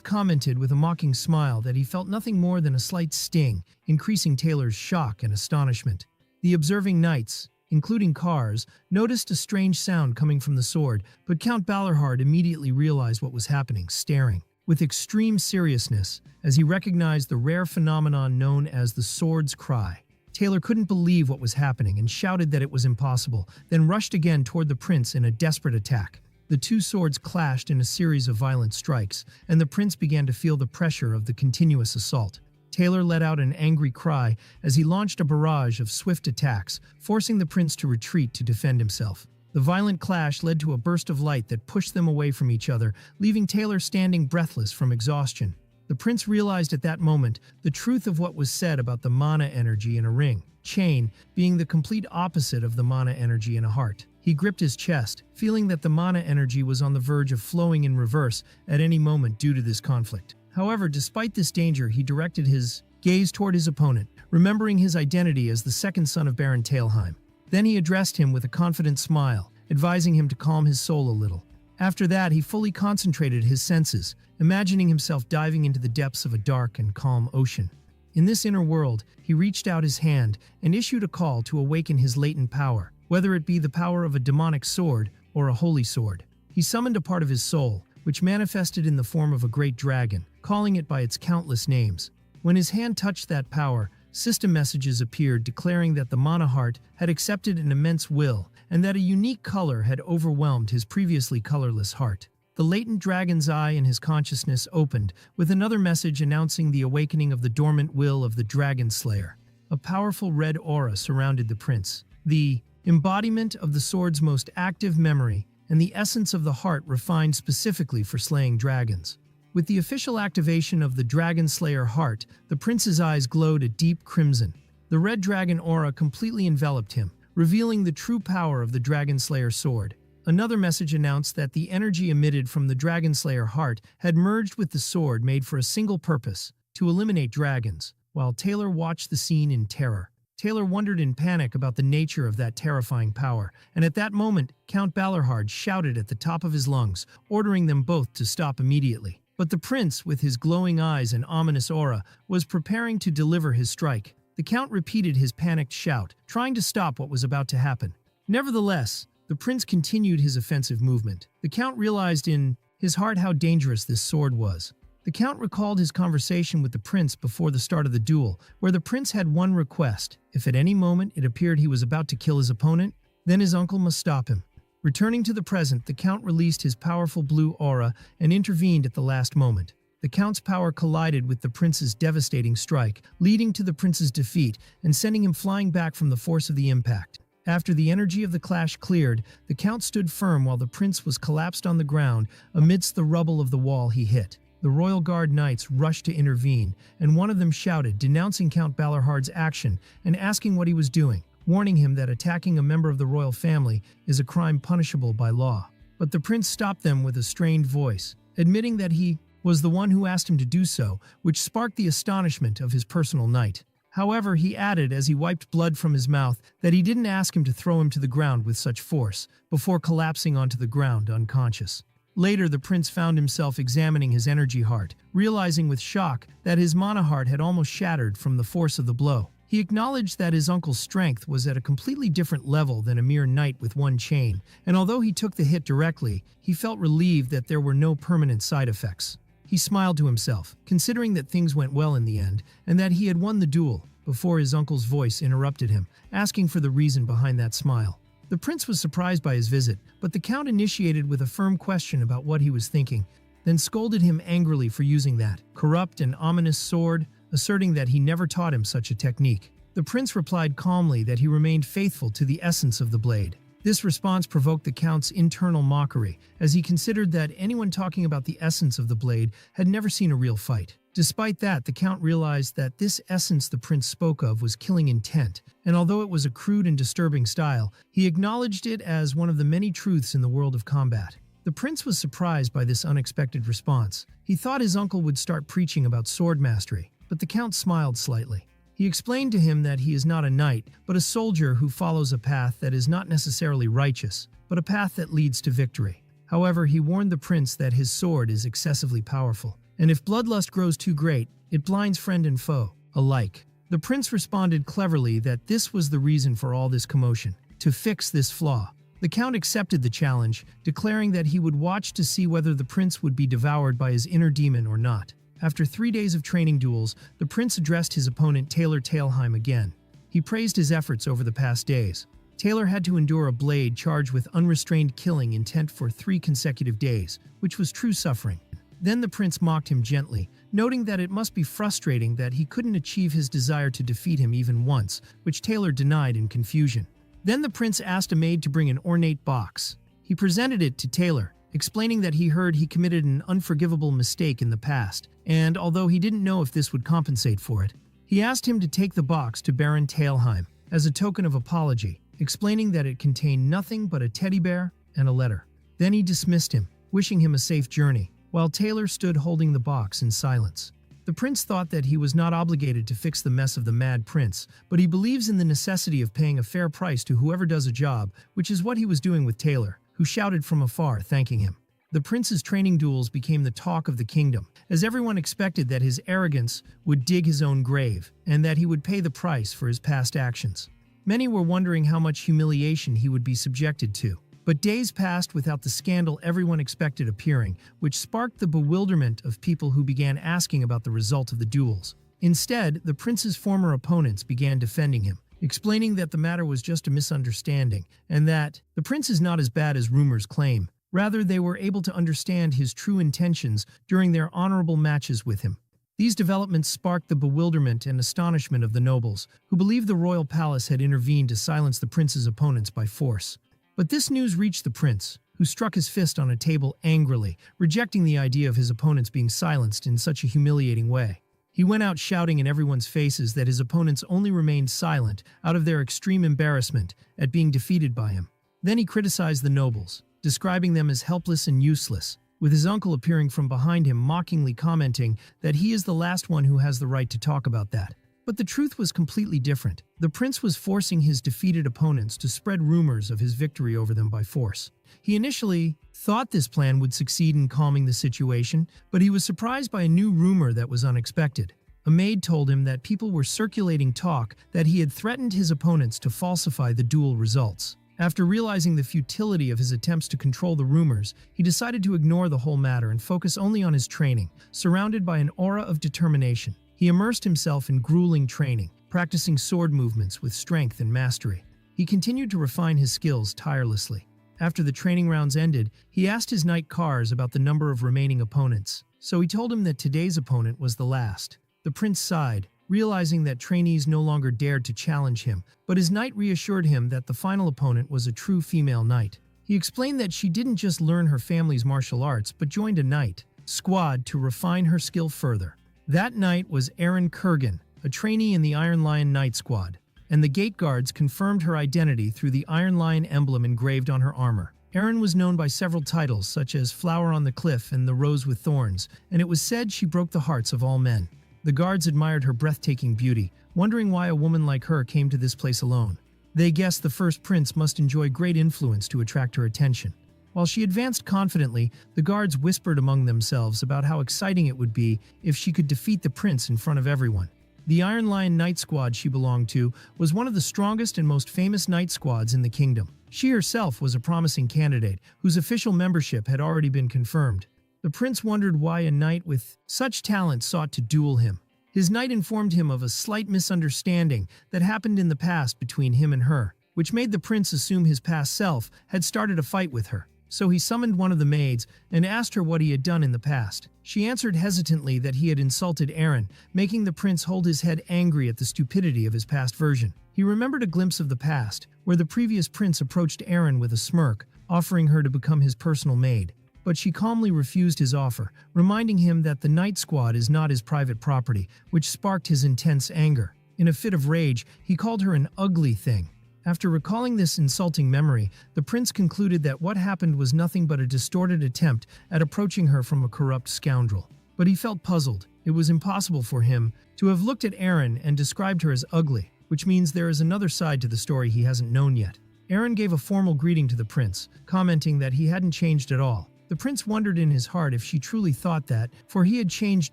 commented with a mocking smile that he felt nothing more than a slight sting, increasing Taylor's shock and astonishment. The observing knights, including Kars, noticed a strange sound coming from the sword, but Count Ballarhard immediately realized what was happening, staring with extreme seriousness as he recognized the rare phenomenon known as the sword's cry. Taylor couldn't believe what was happening and shouted that it was impossible, then rushed again toward the prince in a desperate attack. The 2 swords clashed in a series of violent strikes, and the prince began to feel the pressure of the continuous assault. Taylor let out an angry cry as he launched a barrage of swift attacks, forcing the prince to retreat to defend himself. The violent clash led to a burst of light that pushed them away from each other, leaving Taylor standing breathless from exhaustion. The prince realized at that moment the truth of what was said about the mana energy in a ring, chain, being the complete opposite of the mana energy in a heart. He gripped his chest, feeling that the mana energy was on the verge of flowing in reverse at any moment due to this conflict. However, despite this danger, he directed his gaze toward his opponent, remembering his identity as the second son of Baron Tailheim. Then he addressed him with a confident smile, advising him to calm his soul a little. After that, he fully concentrated his senses, imagining himself diving into the depths of a dark and calm ocean. In this inner world, he reached out his hand and issued a call to awaken his latent power, whether it be the power of a demonic sword or a holy sword. He summoned a part of his soul, which manifested in the form of a great dragon, calling it by its countless names. When his hand touched that power, system messages appeared declaring that the Manhwa had accepted an immense will and that a unique color had overwhelmed his previously colorless heart. The latent dragon's eye in his consciousness opened, with another message announcing the awakening of the dormant will of the Dragon Slayer. A powerful red aura surrounded the prince, the embodiment of the sword's most active memory and the essence of the heart refined specifically for slaying dragons. With the official activation of the Dragon Slayer heart, the prince's eyes glowed a deep crimson. The red dragon aura completely enveloped him, revealing the true power of the Dragon Slayer sword. Another message announced that the energy emitted from the Dragon Slayer heart had merged with the sword made for a single purpose, to eliminate dragons. While Taylor watched the scene in terror, Taylor wondered in panic about the nature of that terrifying power, and at that moment, Count Balarhard shouted at the top of his lungs, ordering them both to stop immediately. But the prince, with his glowing eyes and ominous aura, was preparing to deliver his strike. The count repeated his panicked shout, trying to stop what was about to happen. Nevertheless, the prince continued his offensive movement. The count realized in his heart how dangerous this sword was. The count recalled his conversation with the prince before the start of the duel, where the prince had one request. If at any moment it appeared he was about to kill his opponent, then his uncle must stop him. Returning to the present, the count released his powerful blue aura and intervened at the last moment. The count's power collided with the prince's devastating strike, leading to the prince's defeat and sending him flying back from the force of the impact. After the energy of the clash cleared, the count stood firm while the prince was collapsed on the ground amidst the rubble of the wall he hit. The Royal Guard knights rushed to intervene, and one of them shouted, denouncing Count Balarhard's action and asking what he was doing, warning him that attacking a member of the royal family is a crime punishable by law. But the prince stopped them with a strained voice, admitting that he was the one who asked him to do so, which sparked the astonishment of his personal knight. However, he added as he wiped blood from his mouth that he didn't ask him to throw him to the ground with such force, before collapsing onto the ground unconscious. Later, the prince found himself examining his energy heart, realizing with shock that his mana heart had almost shattered from the force of the blow. He acknowledged that his uncle's strength was at a completely different level than a mere knight with one chain, and although he took the hit directly, he felt relieved that there were no permanent side effects. He smiled to himself, considering that things went well in the end, and that he had won the duel, before his uncle's voice interrupted him, asking for the reason behind that smile. The prince was surprised by his visit, but the count initiated with a firm question about what he was thinking, then scolded him angrily for using that corrupt and ominous sword, asserting that he never taught him such a technique. The prince replied calmly that he remained faithful to the essence of the blade. This response provoked the count's internal mockery, as he considered that anyone talking about the essence of the blade had never seen a real fight. Despite that, the count realized that this essence the prince spoke of was killing intent, and although it was a crude and disturbing style, he acknowledged it as one of the many truths in the world of combat. The prince was surprised by this unexpected response. He thought his uncle would start preaching about sword mastery, but the count smiled slightly. He explained to him that he is not a knight, but a soldier who follows a path that is not necessarily righteous, but a path that leads to victory. However, he warned the prince that his sword is excessively powerful, and if bloodlust grows too great, it blinds friend and foe alike. The prince responded cleverly that this was the reason for all this commotion, to fix this flaw. The count accepted the challenge, declaring that he would watch to see whether the prince would be devoured by his inner demon or not. After 3 days of training duels, the prince addressed his opponent Taylor Talheim again. He praised his efforts over the past days. Taylor had to endure a blade charged with unrestrained killing intent for 3 consecutive days, which was true suffering. Then the prince mocked him gently, noting that it must be frustrating that he couldn't achieve his desire to defeat him even once, which Taylor denied in confusion. Then the prince asked a maid to bring an ornate box. He presented it to Taylor, explaining that he heard he committed an unforgivable mistake in the past, and although he didn't know if this would compensate for it, he asked him to take the box to Baron Talheim as a token of apology, explaining that it contained nothing but a teddy bear and a letter. Then he dismissed him, wishing him a safe journey, while Taylor stood holding the box in silence. The prince thought that he was not obligated to fix the mess of the mad prince, but he believes in the necessity of paying a fair price to whoever does a job, which is what he was doing with Taylor, who shouted from afar, thanking him. The prince's training duels became the talk of the kingdom, as everyone expected that his arrogance would dig his own grave, and that he would pay the price for his past actions. Many were wondering how much humiliation he would be subjected to. But days passed without the scandal everyone expected appearing, which sparked the bewilderment of people who began asking about the result of the duels. Instead, the prince's former opponents began defending him, explaining that the matter was just a misunderstanding and that the prince is not as bad as rumors claim. Rather, they were able to understand his true intentions during their honorable matches with him. These developments sparked the bewilderment and astonishment of the nobles, who believed the royal palace had intervened to silence the prince's opponents by force. But this news reached the prince, who struck his fist on a table angrily, rejecting the idea of his opponents being silenced in such a humiliating way. He went out shouting in everyone's faces that his opponents only remained silent out of their extreme embarrassment at being defeated by him. Then he criticized the nobles, describing them as helpless and useless, with his uncle appearing from behind him mockingly commenting that he is the last one who has the right to talk about that. But the truth was completely different. The prince was forcing his defeated opponents to spread rumors of his victory over them by force. He initially thought this plan would succeed in calming the situation, but he was surprised by a new rumor that was unexpected. A maid told him that people were circulating talk that he had threatened his opponents to falsify the duel results. After realizing the futility of his attempts to control the rumors, he decided to ignore the whole matter and focus only on his training. Surrounded by an aura of determination, he immersed himself in grueling training, practicing sword movements with strength and mastery. He continued to refine his skills tirelessly. After the training rounds ended, he asked his knight Kars about the number of remaining opponents, so he told him that today's opponent was the last. The prince sighed, realizing that trainees no longer dared to challenge him, but his knight reassured him that the final opponent was a true female knight. He explained that she didn't just learn her family's martial arts but joined a knight squad to refine her skill further. That knight was Erin Kurgan, a trainee in the Iron Lion Knight Squad, and the gate guards confirmed her identity through the Iron Lion emblem engraved on her armor. Erin was known by several titles such as Flower on the Cliff and the Rose with Thorns, and it was said she broke the hearts of all men. The guards admired her breathtaking beauty, wondering why a woman like her came to this place alone. They guessed the first prince must enjoy great influence to attract her attention. While she advanced confidently, the guards whispered among themselves about how exciting it would be if she could defeat the prince in front of everyone. The Iron Lion Knight Squad she belonged to was one of the strongest and most famous knight squads in the kingdom. She herself was a promising candidate, whose official membership had already been confirmed. The prince wondered why a knight with such talent sought to duel him. His knight informed him of a slight misunderstanding that happened in the past between him and her, which made the prince assume his past self had started a fight with her. So he summoned one of the maids and asked her what he had done in the past. She answered hesitantly that he had insulted Erin, making the prince hold his head angry at the stupidity of his past version. He remembered a glimpse of the past, where the previous prince approached Erin with a smirk, offering her to become his personal maid. But she calmly refused his offer, reminding him that the Knight Squad is not his private property, which sparked his intense anger. In a fit of rage, he called her an ugly thing. After recalling this insulting memory, the prince concluded that what happened was nothing but a distorted attempt at approaching her from a corrupt scoundrel. But he felt puzzled. It was impossible for him to have looked at Erin and described her as ugly, which means there is another side to the story he hasn't known yet. Erin gave a formal greeting to the prince, commenting that he hadn't changed at all. The prince wondered in his heart if she truly thought that, for he had changed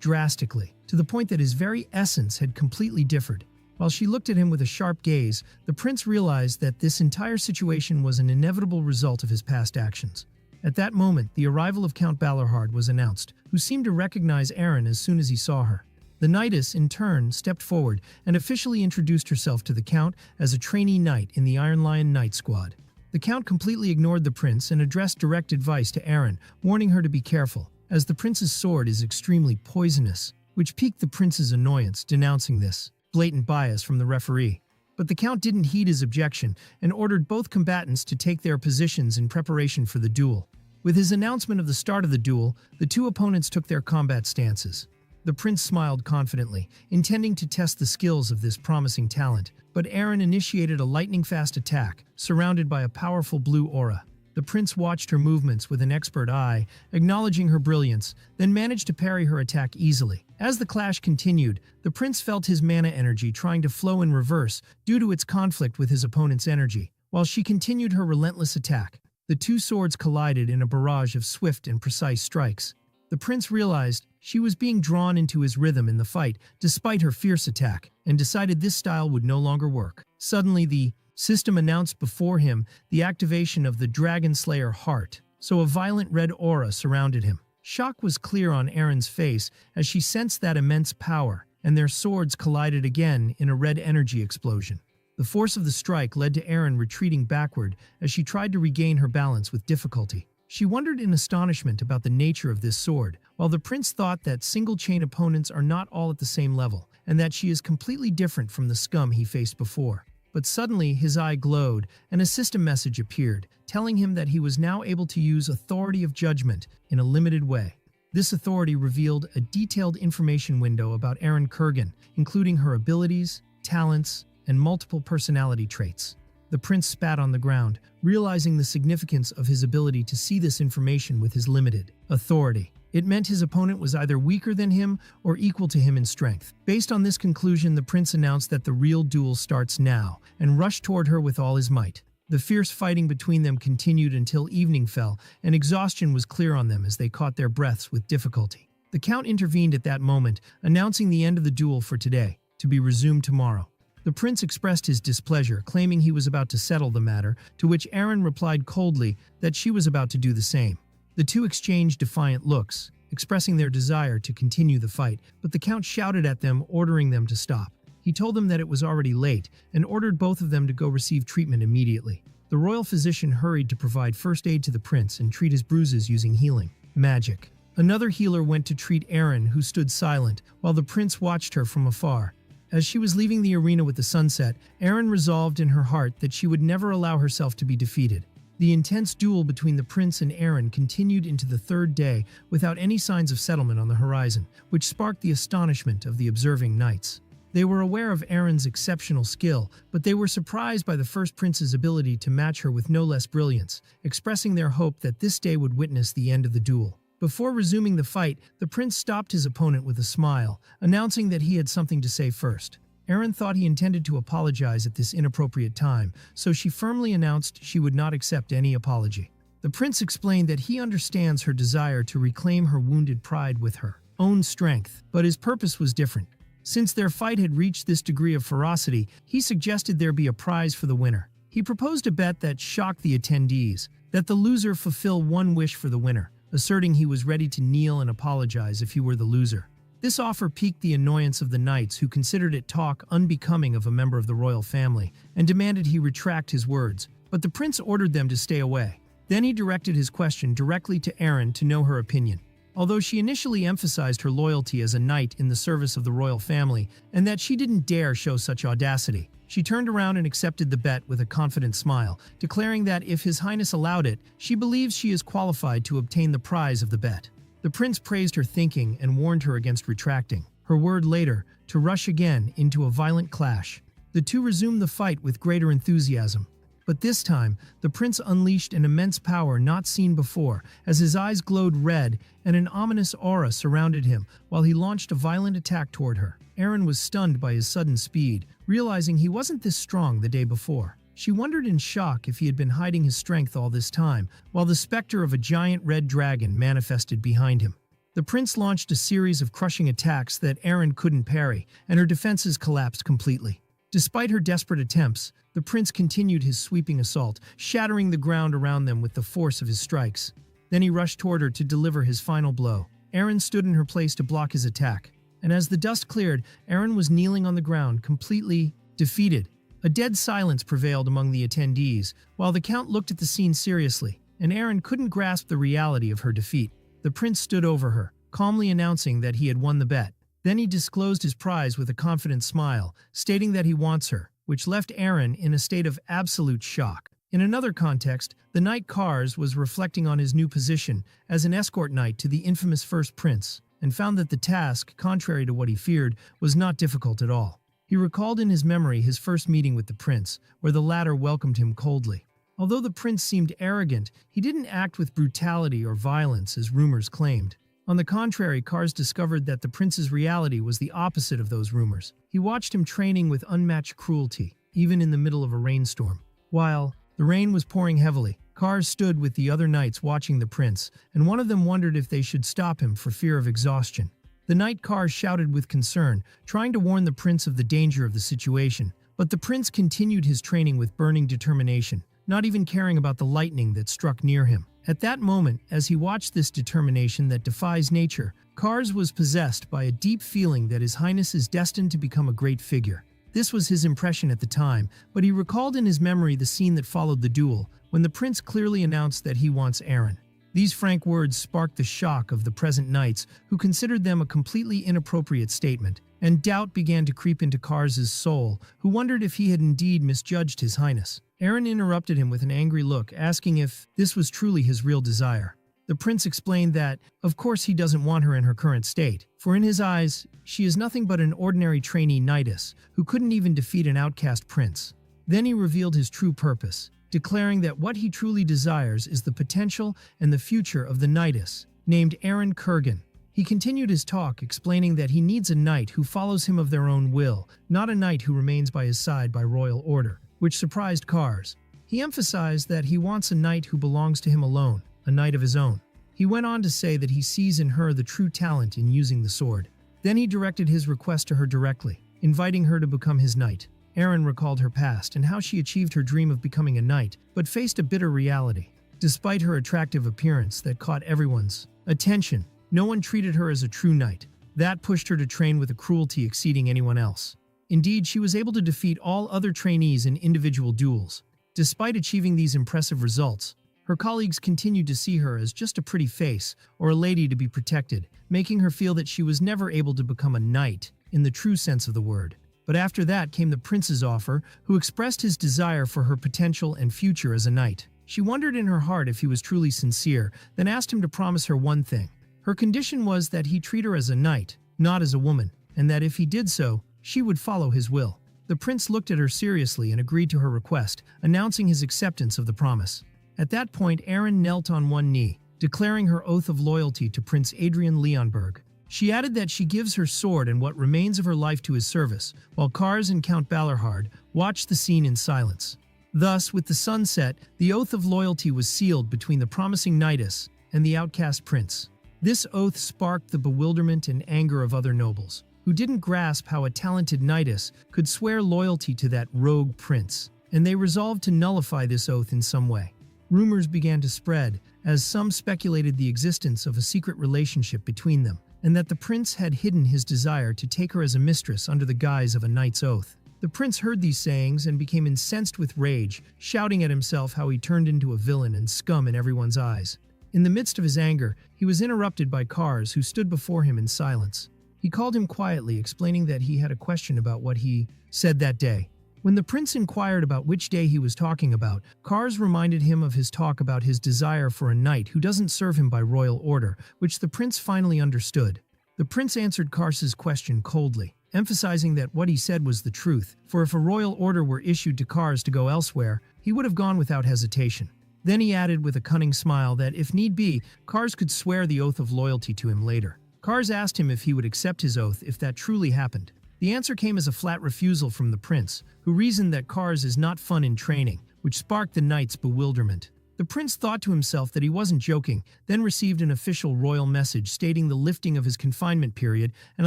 drastically, to the point that his very essence had completely differed. While she looked at him with a sharp gaze, the prince realized that this entire situation was an inevitable result of his past actions. At that moment, the arrival of Count Balarhard was announced, who seemed to recognize Erin as soon as he saw her. The knightess, in turn, stepped forward and officially introduced herself to the count as a trainee knight in the Iron Lion Knight Squad. The count completely ignored the prince and addressed direct advice to Erin, warning her to be careful, as the prince's sword is extremely poisonous, which piqued the prince's annoyance, denouncing this blatant bias from the referee. But the count didn't heed his objection and ordered both combatants to take their positions in preparation for the duel. With his announcement of the start of the duel, the two opponents took their combat stances. The prince smiled confidently, intending to test the skills of this promising talent, but Erin initiated a lightning-fast attack, surrounded by a powerful blue aura. The prince watched her movements with an expert eye, acknowledging her brilliance, then managed to parry her attack easily. As the clash continued, the prince felt his mana energy trying to flow in reverse due to its conflict with his opponent's energy. While she continued her relentless attack, the two swords collided in a barrage of swift and precise strikes. The prince realized she was being drawn into his rhythm in the fight despite her fierce attack, and decided this style would no longer work. Suddenly, the system announced before him the activation of the Dragon Slayer heart, so a violent red aura surrounded him. Shock was clear on Erin's face as she sensed that immense power, and their swords collided again in a red energy explosion. The force of the strike led to Aaron retreating backward as she tried to regain her balance with difficulty. She wondered in astonishment about the nature of this sword, while the prince thought that single-chain opponents are not all at the same level, and that she is completely different from the scum he faced before. But suddenly his eye glowed, and a system message appeared, telling him that he was now able to use authority of judgment in a limited way. This authority revealed a detailed information window about Aaron Kurgan, including her abilities, talents, and multiple personality traits. The prince spat on the ground, realizing the significance of his ability to see this information with his limited authority. It meant his opponent was either weaker than him or equal to him in strength. Based on this conclusion, the prince announced that the real duel starts now and rushed toward her with all his might. The fierce fighting between them continued until evening fell, and exhaustion was clear on them as they caught their breaths with difficulty. The count intervened at that moment, announcing the end of the duel for today, to be resumed tomorrow. The prince expressed his displeasure, claiming he was about to settle the matter, to which Aaron replied coldly that she was about to do the same. The two exchanged defiant looks, expressing their desire to continue the fight, but the count shouted at them, ordering them to stop. He told them that it was already late and ordered both of them to go receive treatment immediately. The royal physician hurried to provide first aid to the prince and treat his bruises using healing magic. Another healer went to treat Aaron, who stood silent, while the prince watched her from afar. As she was leaving the arena with the sunset, Aaron resolved in her heart that she would never allow herself to be defeated. The intense duel between the prince and Aaron continued into the third day without any signs of settlement on the horizon, which sparked the astonishment of the observing knights. They were aware of Aaron's exceptional skill, but they were surprised by the first prince's ability to match her with no less brilliance, expressing their hope that this day would witness the end of the duel. Before resuming the fight, the prince stopped his opponent with a smile, announcing that he had something to say first. Aaron thought he intended to apologize at this inappropriate time, so she firmly announced she would not accept any apology. The prince explained that he understands her desire to reclaim her wounded pride with her own strength, but his purpose was different. Since their fight had reached this degree of ferocity, he suggested there be a prize for the winner. He proposed a bet that shocked the attendees, that the loser fulfill one wish for the winner, asserting he was ready to kneel and apologize if he were the loser. This offer piqued the annoyance of the knights, who considered it talk unbecoming of a member of the royal family, and demanded he retract his words, but the prince ordered them to stay away. Then he directed his question directly to Aaron to know her opinion. Although she initially emphasized her loyalty as a knight in the service of the royal family, and that she didn't dare show such audacity, she turned around and accepted the bet with a confident smile, declaring that if His Highness allowed it, she believes she is qualified to obtain the prize of the bet. The prince praised her thinking and warned her against retracting her word later to rush again into a violent clash. The two resumed the fight with greater enthusiasm. But this time, the prince unleashed an immense power not seen before, as his eyes glowed red and an ominous aura surrounded him while he launched a violent attack toward her. Aaron was stunned by his sudden speed, realizing he wasn't this strong the day before. She wondered in shock if he had been hiding his strength all this time, while the specter of a giant red dragon manifested behind him. The prince launched a series of crushing attacks that Aaron couldn't parry, and her defenses collapsed completely. Despite her desperate attempts, the prince continued his sweeping assault, shattering the ground around them with the force of his strikes. Then he rushed toward her to deliver his final blow. Aaron stood in her place to block his attack, and as the dust cleared, Aaron was kneeling on the ground, completely defeated. A dead silence prevailed among the attendees, while the count looked at the scene seriously, and Aaron couldn't grasp the reality of her defeat. The prince stood over her, calmly announcing that he had won the bet. Then he disclosed his prize with a confident smile, stating that he wants her, which left Aaron in a state of absolute shock. In another context, the knight Kars was reflecting on his new position as an escort knight to the infamous first prince, and found that the task, contrary to what he feared, was not difficult at all. He recalled in his memory his first meeting with the prince, where the latter welcomed him coldly. Although the prince seemed arrogant, he didn't act with brutality or violence as rumors claimed. On the contrary, Kars discovered that the prince's reality was the opposite of those rumors. He watched him training with unmatched cruelty, even in the middle of a rainstorm. While the rain was pouring heavily, Kars stood with the other knights watching the prince, and one of them wondered if they should stop him for fear of exhaustion. The knight Kars shouted with concern, trying to warn the prince of the danger of the situation, but the prince continued his training with burning determination, not even caring about the lightning that struck near him. At that moment, as he watched this determination that defies nature, Kars was possessed by a deep feeling that His Highness is destined to become a great figure. This was his impression at the time, but he recalled in his memory the scene that followed the duel, when the prince clearly announced that he wants Aaron. These frank words sparked the shock of the present knights, who considered them a completely inappropriate statement, and doubt began to creep into Kars's soul, who wondered if he had indeed misjudged His Highness. Aaron interrupted him with an angry look, asking if this was truly his real desire. The prince explained that, of course, he doesn't want her in her current state, for in his eyes, she is nothing but an ordinary trainee knightess who couldn't even defeat an outcast prince. Then he revealed his true purpose, declaring that what he truly desires is the potential and the future of the knightess, named Aaron Kurgan. He continued his talk, explaining that he needs a knight who follows him of their own will, not a knight who remains by his side by royal order, which surprised Kars. He emphasized that he wants a knight who belongs to him alone, a knight of his own. He went on to say that he sees in her the true talent in using the sword. Then he directed his request to her directly, inviting her to become his knight. Aaron recalled her past and how she achieved her dream of becoming a knight, but faced a bitter reality. Despite her attractive appearance that caught everyone's attention, no one treated her as a true knight. That pushed her to train with a cruelty exceeding anyone else. Indeed, she was able to defeat all other trainees in individual duels. Despite achieving these impressive results, her colleagues continued to see her as just a pretty face or a lady to be protected, making her feel that she was never able to become a knight in the true sense of the word. But after that came the prince's offer, who expressed his desire for her potential and future as a knight. She wondered in her heart if he was truly sincere, then asked him to promise her one thing. Her condition was that he treat her as a knight, not as a woman, and that if he did so, she would follow his will. The prince looked at her seriously and agreed to her request, announcing his acceptance of the promise. At that point, Aaron knelt on one knee, declaring her oath of loyalty to Prince Adrian Leonberg. She added that she gives her sword and what remains of her life to his service, while Kars and Count Balarhard watched the scene in silence. Thus, with the sunset, the oath of loyalty was sealed between the promising knightess and the outcast prince. This oath sparked the bewilderment and anger of other nobles, who didn't grasp how a talented knightess could swear loyalty to that rogue prince, and they resolved to nullify this oath in some way. Rumors began to spread, as some speculated the existence of a secret relationship between them, and that the prince had hidden his desire to take her as a mistress under the guise of a knight's oath. The prince heard these sayings and became incensed with rage, shouting at himself how he turned into a villain and scum in everyone's eyes. In the midst of his anger, he was interrupted by Kars, who stood before him in silence. He called him quietly, explaining that he had a question about what he said that day. When the prince inquired about which day he was talking about, Kars reminded him of his talk about his desire for a knight who doesn't serve him by royal order, which the prince finally understood. The prince answered Kars's question coldly, emphasizing that what he said was the truth, for if a royal order were issued to Kars to go elsewhere, he would have gone without hesitation. Then he added with a cunning smile that, if need be, Kars could swear the oath of loyalty to him later. Kars asked him if he would accept his oath if that truly happened. The answer came as a flat refusal from the prince, who reasoned that Kars is not fun in training, which sparked the knight's bewilderment. The prince thought to himself that he wasn't joking, then received an official royal message stating the lifting of his confinement period and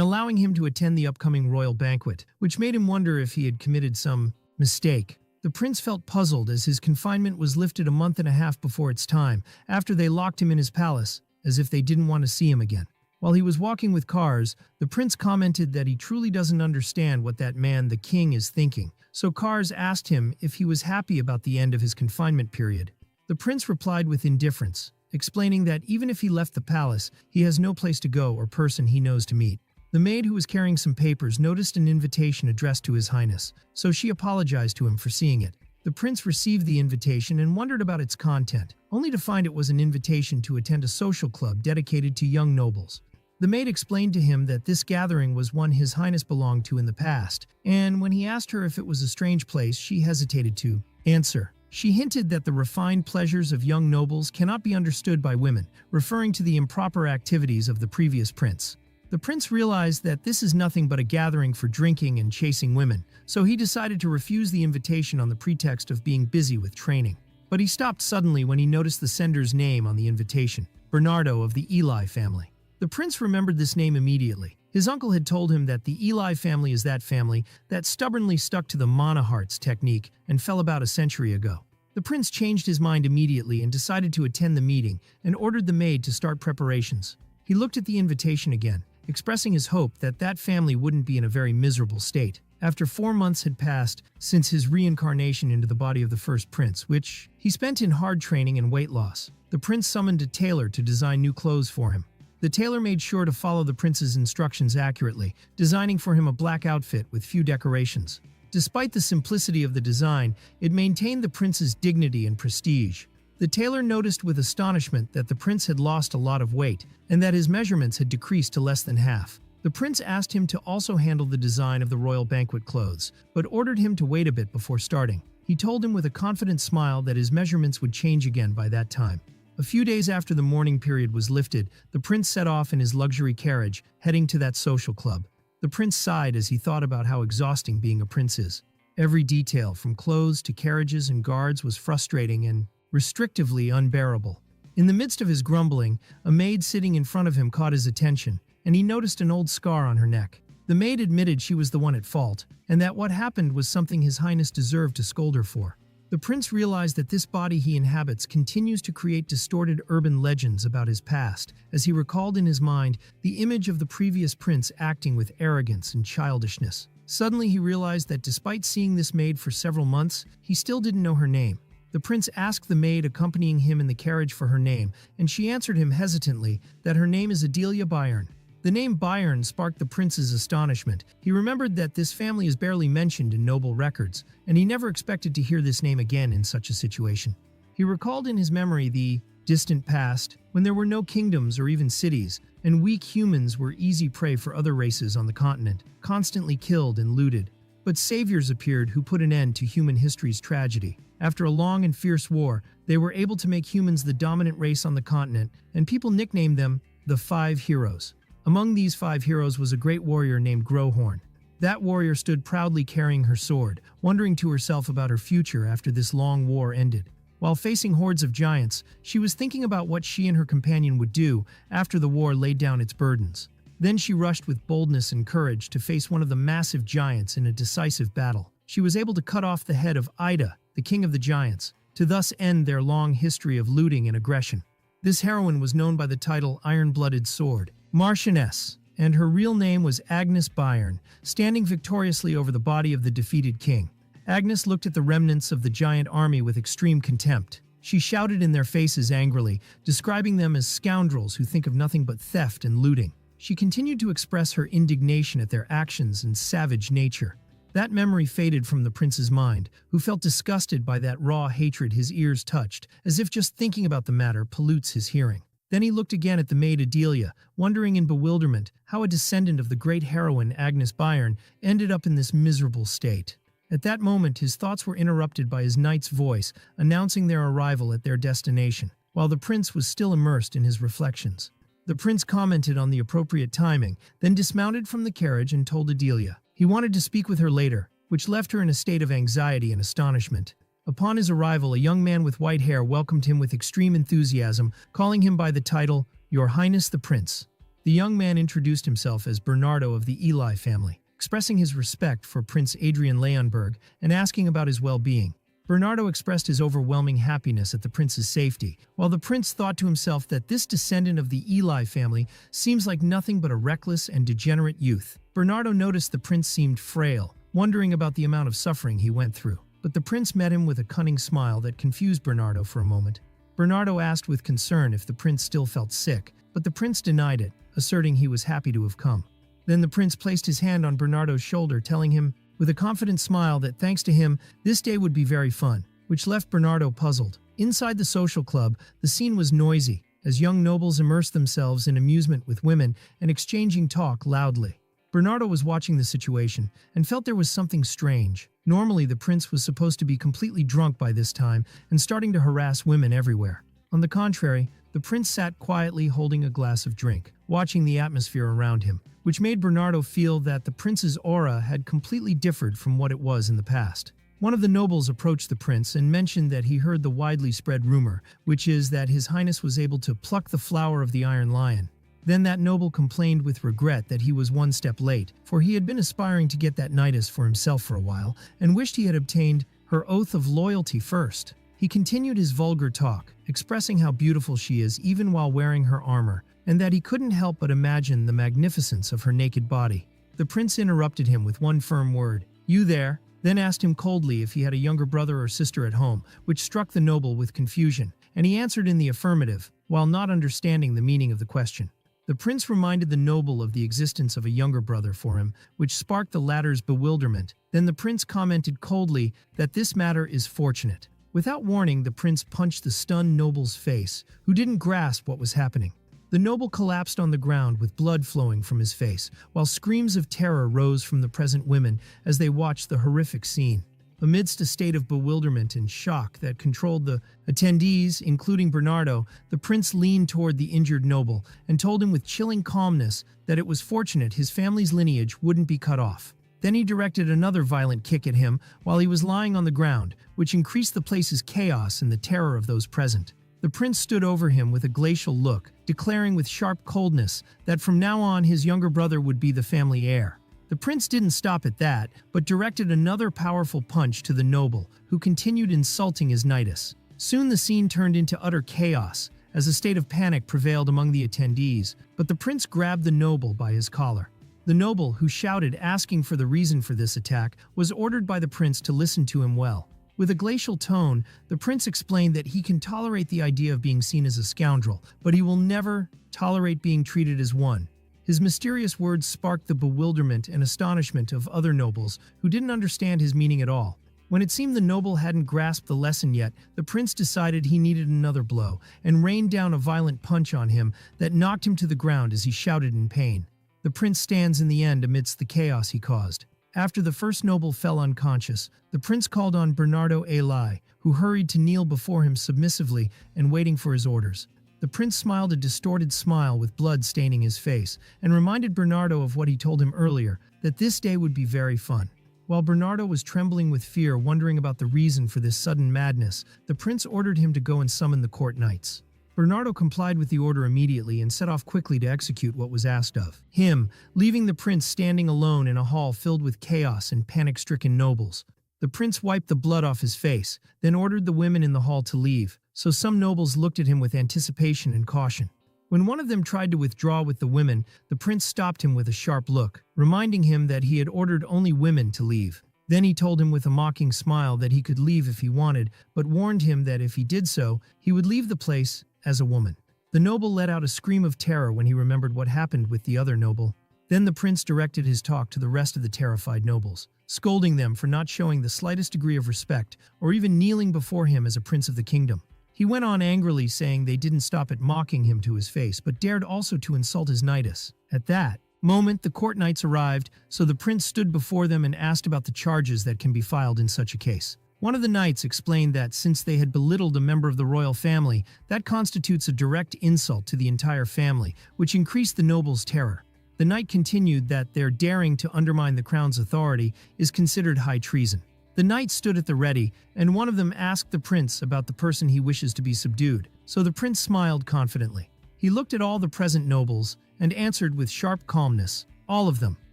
allowing him to attend the upcoming royal banquet, which made him wonder if he had committed some mistake. The prince felt puzzled as his confinement was lifted a month and a half before its time, after they locked him in his palace, as if they didn't want to see him again. While he was walking with Kars, the prince commented that he truly doesn't understand what that man, the king, is thinking, so Kars asked him if he was happy about the end of his confinement period. The prince replied with indifference, explaining that even if he left the palace, he has no place to go or person he knows to meet. The maid who was carrying some papers noticed an invitation addressed to His Highness, so she apologized to him for seeing it. The prince received the invitation and wondered about its content, only to find it was an invitation to attend a social club dedicated to young nobles. The maid explained to him that this gathering was one His Highness belonged to in the past, and when he asked her if it was a strange place, she hesitated to answer. She hinted that the refined pleasures of young nobles cannot be understood by women, referring to the improper activities of the previous prince. The prince realized that this is nothing but a gathering for drinking and chasing women, so he decided to refuse the invitation on the pretext of being busy with training. But he stopped suddenly when he noticed the sender's name on the invitation, Bernardo of the Eli family. The prince remembered this name immediately. His uncle had told him that the Eli family is that family that stubbornly stuck to the Monaharts technique and fell about a century ago. The prince changed his mind immediately and decided to attend the meeting and ordered the maid to start preparations. He looked at the invitation again, expressing his hope that that family wouldn't be in a very miserable state. After 4 months had passed since his reincarnation into the body of the first prince, which he spent in hard training and weight loss, the prince summoned a tailor to design new clothes for him. The tailor made sure to follow the prince's instructions accurately, designing for him a black outfit with few decorations. Despite the simplicity of the design, it maintained the prince's dignity and prestige. The tailor noticed with astonishment that the prince had lost a lot of weight, and that his measurements had decreased to less than half. The prince asked him to also handle the design of the royal banquet clothes, but ordered him to wait a bit before starting. He told him with a confident smile that his measurements would change again by that time. A few days after the mourning period was lifted, the prince set off in his luxury carriage, heading to that social club. The prince sighed as he thought about how exhausting being a prince is. Every detail, from clothes to carriages and guards, was frustrating and restrictively unbearable. In the midst of his grumbling, a maid sitting in front of him caught his attention, and he noticed an old scar on her neck. The maid admitted she was the one at fault, and that what happened was something His Highness deserved to scold her for. The prince realized that this body he inhabits continues to create distorted urban legends about his past, as he recalled in his mind the image of the previous prince acting with arrogance and childishness. Suddenly he realized that despite seeing this maid for several months, he still didn't know her name. The prince asked the maid accompanying him in the carriage for her name, and she answered him hesitantly that her name is Adelia Bayern. The name Bayern sparked the prince's astonishment. He remembered that this family is barely mentioned in noble records, and he never expected to hear this name again in such a situation. He recalled in his memory the distant past, when there were no kingdoms or even cities, and weak humans were easy prey for other races on the continent, constantly killed and looted. But saviors appeared who put an end to human history's tragedy. After a long and fierce war, they were able to make humans the dominant race on the continent, and people nicknamed them the Five Heroes. Among these 5 heroes was a great warrior named Growhorn. That warrior stood proudly carrying her sword, wondering to herself about her future after this long war ended. While facing hordes of giants, she was thinking about what she and her companion would do after the war laid down its burdens. Then she rushed with boldness and courage to face one of the massive giants in a decisive battle. She was able to cut off the head of Ida, the king of the giants, to thus end their long history of looting and aggression. This heroine was known by the title Iron-Blooded Sword, Marchioness, and her real name was Agnes Bayern, standing victoriously over the body of the defeated king. Agnes looked at the remnants of the giant army with extreme contempt. She shouted in their faces angrily, describing them as scoundrels who think of nothing but theft and looting. She continued to express her indignation at their actions and savage nature. That memory faded from the prince's mind, who felt disgusted by that raw hatred his ears touched, as if just thinking about the matter pollutes his hearing. Then he looked again at the maid Adelia, wondering in bewilderment how a descendant of the great heroine Agnes Bayern ended up in this miserable state. At that moment, his thoughts were interrupted by his knight's voice, announcing their arrival at their destination, while the prince was still immersed in his reflections. The prince commented on the appropriate timing, then dismounted from the carriage and told Adelia he wanted to speak with her later, which left her in a state of anxiety and astonishment. Upon his arrival, a young man with white hair welcomed him with extreme enthusiasm, calling him by the title, Your Highness the Prince. The young man introduced himself as Bernardo of the Eli family, expressing his respect for Prince Adrian Leonberg and asking about his well-being. Bernardo expressed his overwhelming happiness at the prince's safety, while the prince thought to himself that this descendant of the Eli family seems like nothing but a reckless and degenerate youth. Bernardo noticed the prince seemed frail, wondering about the amount of suffering he went through. But the prince met him with a cunning smile that confused Bernardo for a moment. Bernardo asked with concern if the prince still felt sick, but the prince denied it, asserting he was happy to have come. Then the prince placed his hand on Bernardo's shoulder, telling him, with a confident smile, that thanks to him, this day would be very fun, which left Bernardo puzzled. Inside the social club, the scene was noisy, as young nobles immersed themselves in amusement with women and exchanging talk loudly. Bernardo was watching the situation and felt there was something strange. Normally, the prince was supposed to be completely drunk by this time and starting to harass women everywhere. On the contrary, the prince sat quietly holding a glass of drink, watching the atmosphere around him, which made Bernardo feel that the prince's aura had completely differed from what it was in the past. One of the nobles approached the prince and mentioned that he heard the widely spread rumor, which is that His Highness was able to pluck the flower of the Iron Lion. Then that noble complained with regret that he was one step late, for he had been aspiring to get that knightess for himself for a while, and wished he had obtained her oath of loyalty first. He continued his vulgar talk, expressing how beautiful she is even while wearing her armor, and that he couldn't help but imagine the magnificence of her naked body. The prince interrupted him with one firm word, "You there?" then asked him coldly if he had a younger brother or sister at home, which struck the noble with confusion, and he answered in the affirmative, while not understanding the meaning of the question. The prince reminded the noble of the existence of a younger brother for him, which sparked the latter's bewilderment. Then the prince commented coldly that this matter is fortunate. Without warning, the prince punched the stunned noble's face, who didn't grasp what was happening. The noble collapsed on the ground with blood flowing from his face, while screams of terror rose from the present women as they watched the horrific scene. Amidst a state of bewilderment and shock that controlled the attendees, including Bernardo, the prince leaned toward the injured noble and told him with chilling calmness that it was fortunate his family's lineage wouldn't be cut off. Then he directed another violent kick at him while he was lying on the ground, which increased the place's chaos and the terror of those present. The prince stood over him with a glacial look, declaring with sharp coldness that from now on his younger brother would be the family heir. The prince didn't stop at that, but directed another powerful punch to the noble, who continued insulting his knightus. Soon the scene turned into utter chaos, as a state of panic prevailed among the attendees, but the prince grabbed the noble by his collar. The noble, who shouted asking for the reason for this attack, was ordered by the prince to listen to him well. With a glacial tone, the prince explained that he can tolerate the idea of being seen as a scoundrel, but he will never tolerate being treated as one. His mysterious words sparked the bewilderment and astonishment of other nobles who didn't understand his meaning at all. When it seemed the noble hadn't grasped the lesson yet, the prince decided he needed another blow and rained down a violent punch on him that knocked him to the ground as he shouted in pain. The prince stands in the end amidst the chaos he caused. After the first noble fell unconscious, the prince called on Bernardo Eli, who hurried to kneel before him submissively and waiting for his orders. The prince smiled a distorted smile with blood staining his face and reminded Bernardo of what he told him earlier, that this day would be very fun. While Bernardo was trembling with fear, wondering about the reason for this sudden madness, the prince ordered him to go and summon the court knights. Bernardo complied with the order immediately and set off quickly to execute what was asked of him, leaving the prince standing alone in a hall filled with chaos and panic-stricken nobles. The prince wiped the blood off his face, then ordered the women in the hall to leave, so some nobles looked at him with anticipation and caution. When one of them tried to withdraw with the women, the prince stopped him with a sharp look, reminding him that he had ordered only women to leave. Then he told him with a mocking smile that he could leave if he wanted, but warned him that if he did so, he would leave the place as a woman. The noble let out a scream of terror when he remembered what happened with the other noble. Then the prince directed his talk to the rest of the terrified nobles, scolding them for not showing the slightest degree of respect or even kneeling before him as a prince of the kingdom. He went on angrily, saying they didn't stop at mocking him to his face, but dared also to insult his knightus. At that moment, the court knights arrived, so the prince stood before them and asked about the charges that can be filed in such a case. One of the knights explained that since they had belittled a member of the royal family, that constitutes a direct insult to the entire family, which increased the nobles' terror. The knight continued that their daring to undermine the crown's authority is considered high treason. The knights stood at the ready, and one of them asked the prince about the person he wishes to be subdued, so the prince smiled confidently. He looked at all the present nobles and answered with sharp calmness, "All of them."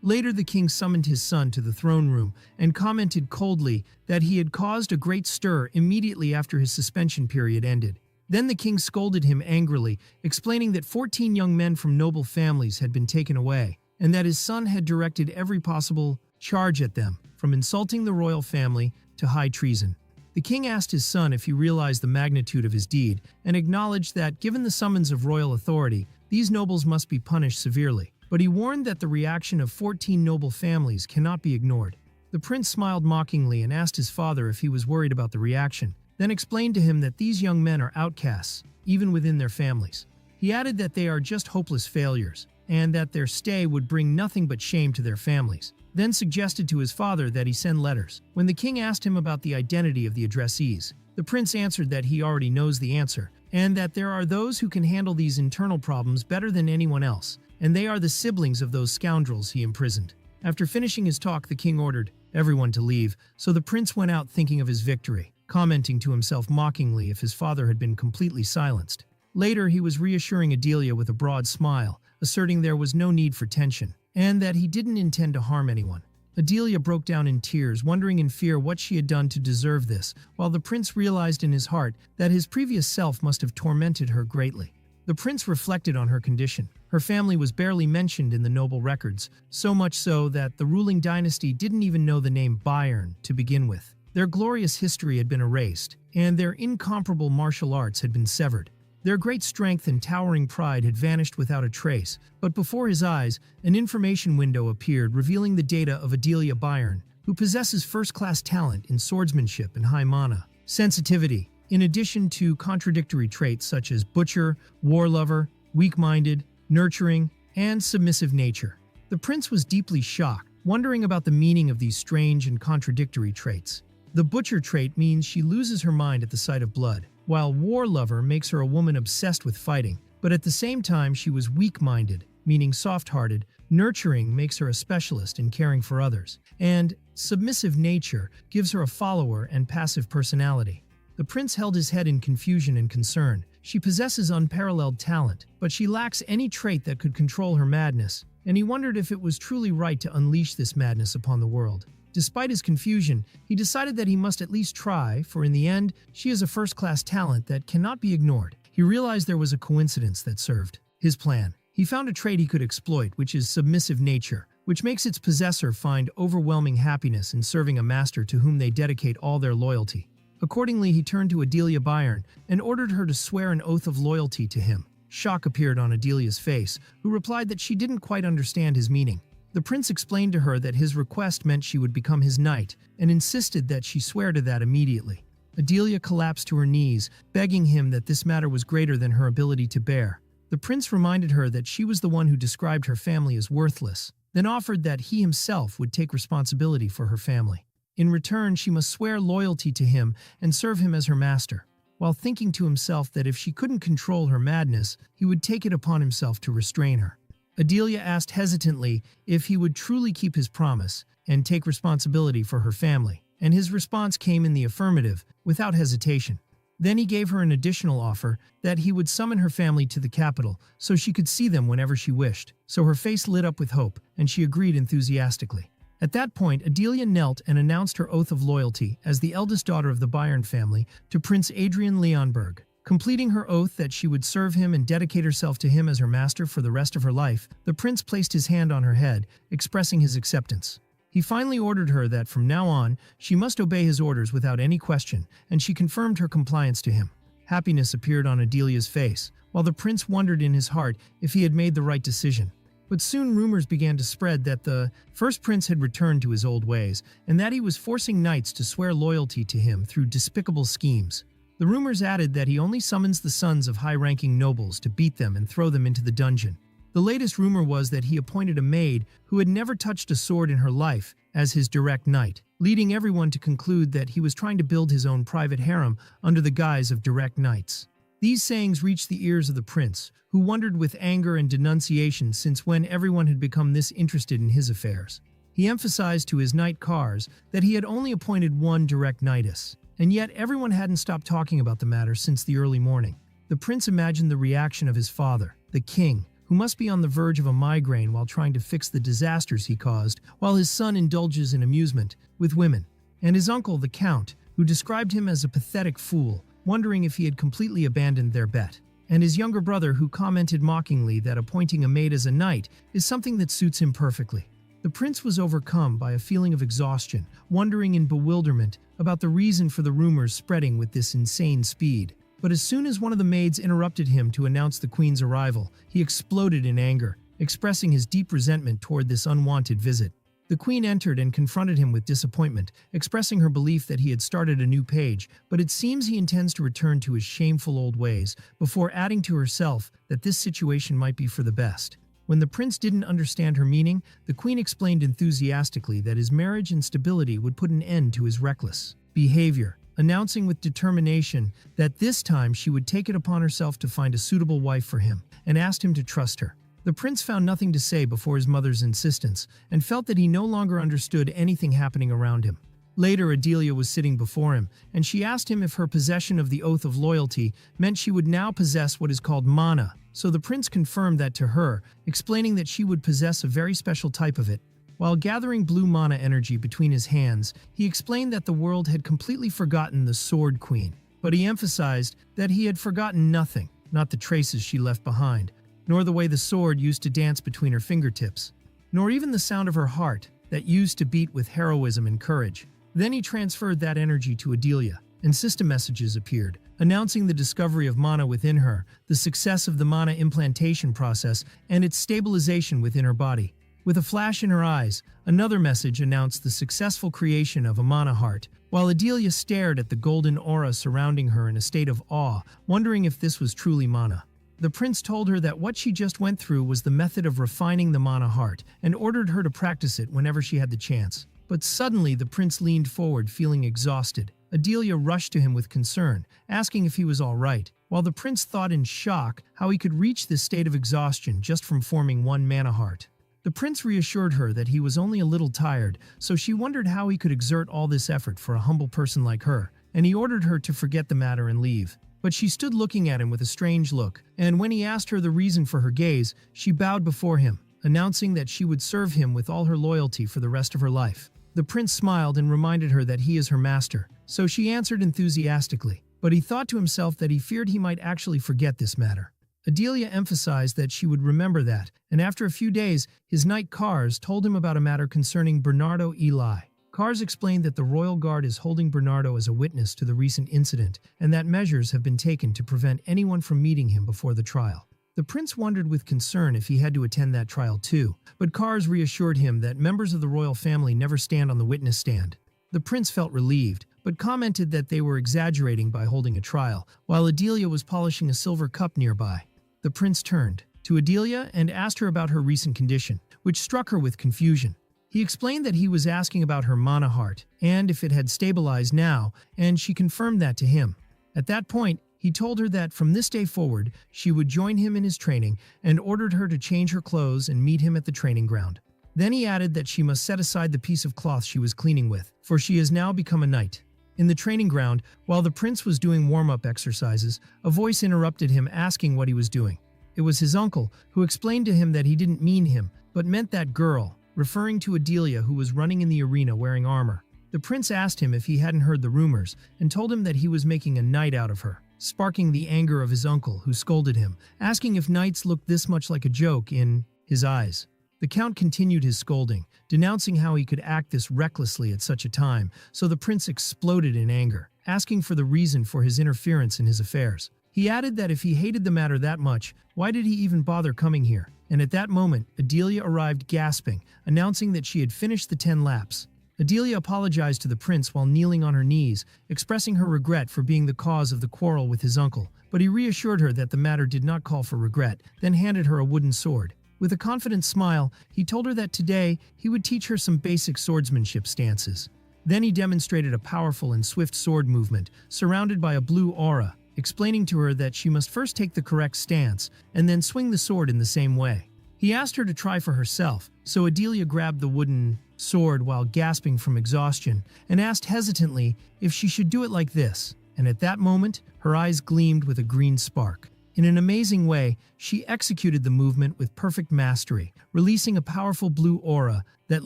Later the king summoned his son to the throne room and commented coldly that he had caused a great stir immediately after his suspension period ended. Then the king scolded him angrily, explaining that 14 young men from noble families had been taken away, and that his son had directed every possible charge at them, from insulting the royal family to high treason. The king asked his son if he realized the magnitude of his deed, and acknowledged that, given the summons of royal authority, these nobles must be punished severely. But he warned that the reaction of 14 noble families cannot be ignored. The prince smiled mockingly and asked his father if he was worried about the reaction, then explained to him that these young men are outcasts, even within their families. He added that they are just hopeless failures, and that their stay would bring nothing but shame to their families, then suggested to his father that he send letters. When the king asked him about the identity of the addressees, the prince answered that he already knows the answer, and that there are those who can handle these internal problems better than anyone else, and they are the siblings of those scoundrels he imprisoned. After finishing his talk, the king ordered everyone to leave, so the prince went out thinking of his victory, commenting to himself mockingly if his father had been completely silenced. Later, he was reassuring Adelia with a broad smile, asserting there was no need for tension, and that he didn't intend to harm anyone. Adelia broke down in tears, wondering in fear what she had done to deserve this, while the prince realized in his heart that his previous self must have tormented her greatly. The prince reflected on her condition. Her family was barely mentioned in the noble records, so much so that the ruling dynasty didn't even know the name Bayern to begin with. Their glorious history had been erased, and their incomparable martial arts had been severed. Their great strength and towering pride had vanished without a trace, but before his eyes, an information window appeared revealing the data of Adelia Bayern, who possesses first-class talent in swordsmanship and high mana sensitivity, in addition to contradictory traits such as butcher, war lover, weak-minded, nurturing, and submissive nature. The prince was deeply shocked, wondering about the meaning of these strange and contradictory traits. The butcher trait means she loses her mind at the sight of blood, while war lover makes her a woman obsessed with fighting, but at the same time she was weak-minded, meaning soft-hearted. Nurturing makes her a specialist in caring for others, and submissive nature gives her a follower and passive personality. The prince held his head in confusion and concern. She possesses unparalleled talent, but she lacks any trait that could control her madness, and he wondered if it was truly right to unleash this madness upon the world. Despite his confusion, he decided that he must at least try, for in the end, she is a first-class talent that cannot be ignored. He realized there was a coincidence that served his plan. He found a trait he could exploit, which is submissive nature, which makes its possessor find overwhelming happiness in serving a master to whom they dedicate all their loyalty. Accordingly, he turned to Adelia Bayern and ordered her to swear an oath of loyalty to him. Shock appeared on Adelia's face, who replied that she didn't quite understand his meaning. The prince explained to her that his request meant she would become his knight, and insisted that she swear to that immediately. Adelia collapsed to her knees, begging him that this matter was greater than her ability to bear. The prince reminded her that she was the one who described her family as worthless, then offered that he himself would take responsibility for her family. In return, she must swear loyalty to him and serve him as her master, while thinking to himself that if she couldn't control her madness, he would take it upon himself to restrain her. Adelia asked hesitantly if he would truly keep his promise and take responsibility for her family, and his response came in the affirmative, without hesitation. Then he gave her an additional offer that he would summon her family to the capital so she could see them whenever she wished. So her face lit up with hope, and she agreed enthusiastically. At that point, Adelia knelt and announced her oath of loyalty as the eldest daughter of the Bayern family to Prince Adrian Leonberg. Completing her oath that she would serve him and dedicate herself to him as her master for the rest of her life, the prince placed his hand on her head, expressing his acceptance. He finally ordered her that from now on, she must obey his orders without any question, and she confirmed her compliance to him. Happiness appeared on Adelia's face, while the prince wondered in his heart if he had made the right decision. But soon rumors began to spread that the first prince had returned to his old ways, and that he was forcing knights to swear loyalty to him through despicable schemes. The rumors added that he only summons the sons of high-ranking nobles to beat them and throw them into the dungeon. The latest rumor was that he appointed a maid who had never touched a sword in her life as his direct knight, leading everyone to conclude that he was trying to build his own private harem under the guise of direct knights. These sayings reached the ears of the prince, who wondered with anger and denunciation since when everyone had become this interested in his affairs. He emphasized to his knight Kars that he had only appointed one direct knightess, and yet everyone hadn't stopped talking about the matter since the early morning. The prince imagined the reaction of his father, the king, who must be on the verge of a migraine while trying to fix the disasters he caused, while his son indulges in amusement with women, and his uncle, the count, who described him as a pathetic fool, wondering if he had completely abandoned their bet, and his younger brother, who commented mockingly that appointing a maid as a knight is something that suits him perfectly. The prince was overcome by a feeling of exhaustion, wondering in bewilderment about the reason for the rumors spreading with this insane speed. But as soon as one of the maids interrupted him to announce the queen's arrival, he exploded in anger, expressing his deep resentment toward this unwanted visit. The queen entered and confronted him with disappointment, expressing her belief that he had started a new page, but it seems he intends to return to his shameful old ways, before adding to herself that this situation might be for the best. When the prince didn't understand her meaning, the queen explained enthusiastically that his marriage and stability would put an end to his reckless behavior, announcing with determination that this time she would take it upon herself to find a suitable wife for him, and asked him to trust her. The prince found nothing to say before his mother's insistence, and felt that he no longer understood anything happening around him. Later, Adelia was sitting before him, and she asked him if her possession of the Oath of Loyalty meant she would now possess what is called mana, so the prince confirmed that to her, explaining that she would possess a very special type of it. While gathering blue mana energy between his hands, he explained that the world had completely forgotten the Sword Queen, but he emphasized that he had forgotten nothing. not the traces she left behind, nor the way the sword used to dance between her fingertips, nor even the sound of her heart that used to beat with heroism and courage. Then he transferred that energy to Adelia, and system messages appeared, announcing the discovery of mana within her, the success of the mana implantation process, and its stabilization within her body. With a flash in her eyes, another message announced the successful creation of a mana heart, while Adelia stared at the golden aura surrounding her in a state of awe, wondering if this was truly mana. The prince told her that what she just went through was the method of refining the mana heart, and ordered her to practice it whenever she had the chance. But suddenly the prince leaned forward, feeling exhausted. Adelia rushed to him with concern, asking if he was all right, while the prince thought in shock how he could reach this state of exhaustion just from forming one mana heart. The prince reassured her that he was only a little tired, so she wondered how he could exert all this effort for a humble person like her, and he ordered her to forget the matter and leave. But she stood looking at him with a strange look, and when he asked her the reason for her gaze, she bowed before him, announcing that she would serve him with all her loyalty for the rest of her life. The prince smiled and reminded her that he is her master, so she answered enthusiastically, but he thought to himself that he feared he might actually forget this matter. Adelia emphasized that she would remember that, and after a few days, his knight Kars told him about a matter concerning Bernardo Eli. Kars explained that the royal guard is holding Bernardo as a witness to the recent incident, and that measures have been taken to prevent anyone from meeting him before the trial. The prince wondered with concern if he had to attend that trial too, but Kars reassured him that members of the royal family never stand on the witness stand. The prince felt relieved, but commented that they were exaggerating by holding a trial, while Adelia was polishing a silver cup nearby. The prince turned to Adelia and asked her about her recent condition, which struck her with confusion. He explained that he was asking about her mana heart, and if it had stabilized now, and she confirmed that to him. At that point, he told her that from this day forward, she would join him in his training, and ordered her to change her clothes and meet him at the training ground. Then he added that she must set aside the piece of cloth she was cleaning with, for she has now become a knight. In the training ground, while the prince was doing warm-up exercises, a voice interrupted him asking what he was doing. It was his uncle, who explained to him that he didn't mean him, but meant that girl, referring to Adelia, who was running in the arena wearing armor. The prince asked him if he hadn't heard the rumors, and told him that he was making a knight out of her, sparking the anger of his uncle, who scolded him, asking if knights looked this much like a joke in his eyes. The count continued his scolding, denouncing how he could act this recklessly at such a time, so the prince exploded in anger, asking for the reason for his interference in his affairs. He added that if he hated the matter that much, why did he even bother coming here? And at that moment, Adelia arrived gasping, announcing that she had finished the 10 laps. Adelia apologized to the prince while kneeling on her knees, expressing her regret for being the cause of the quarrel with his uncle, but he reassured her that the matter did not call for regret, then handed her a wooden sword. With a confident smile, he told her that today he would teach her some basic swordsmanship stances. Then he demonstrated a powerful and swift sword movement, surrounded by a blue aura, explaining to her that she must first take the correct stance and then swing the sword in the same way. He asked her to try for herself, so Adelia grabbed the wooden sword while gasping from exhaustion and asked hesitantly if she should do it like this, and at that moment, her eyes gleamed with a green spark. In an amazing way, she executed the movement with perfect mastery, releasing a powerful blue aura that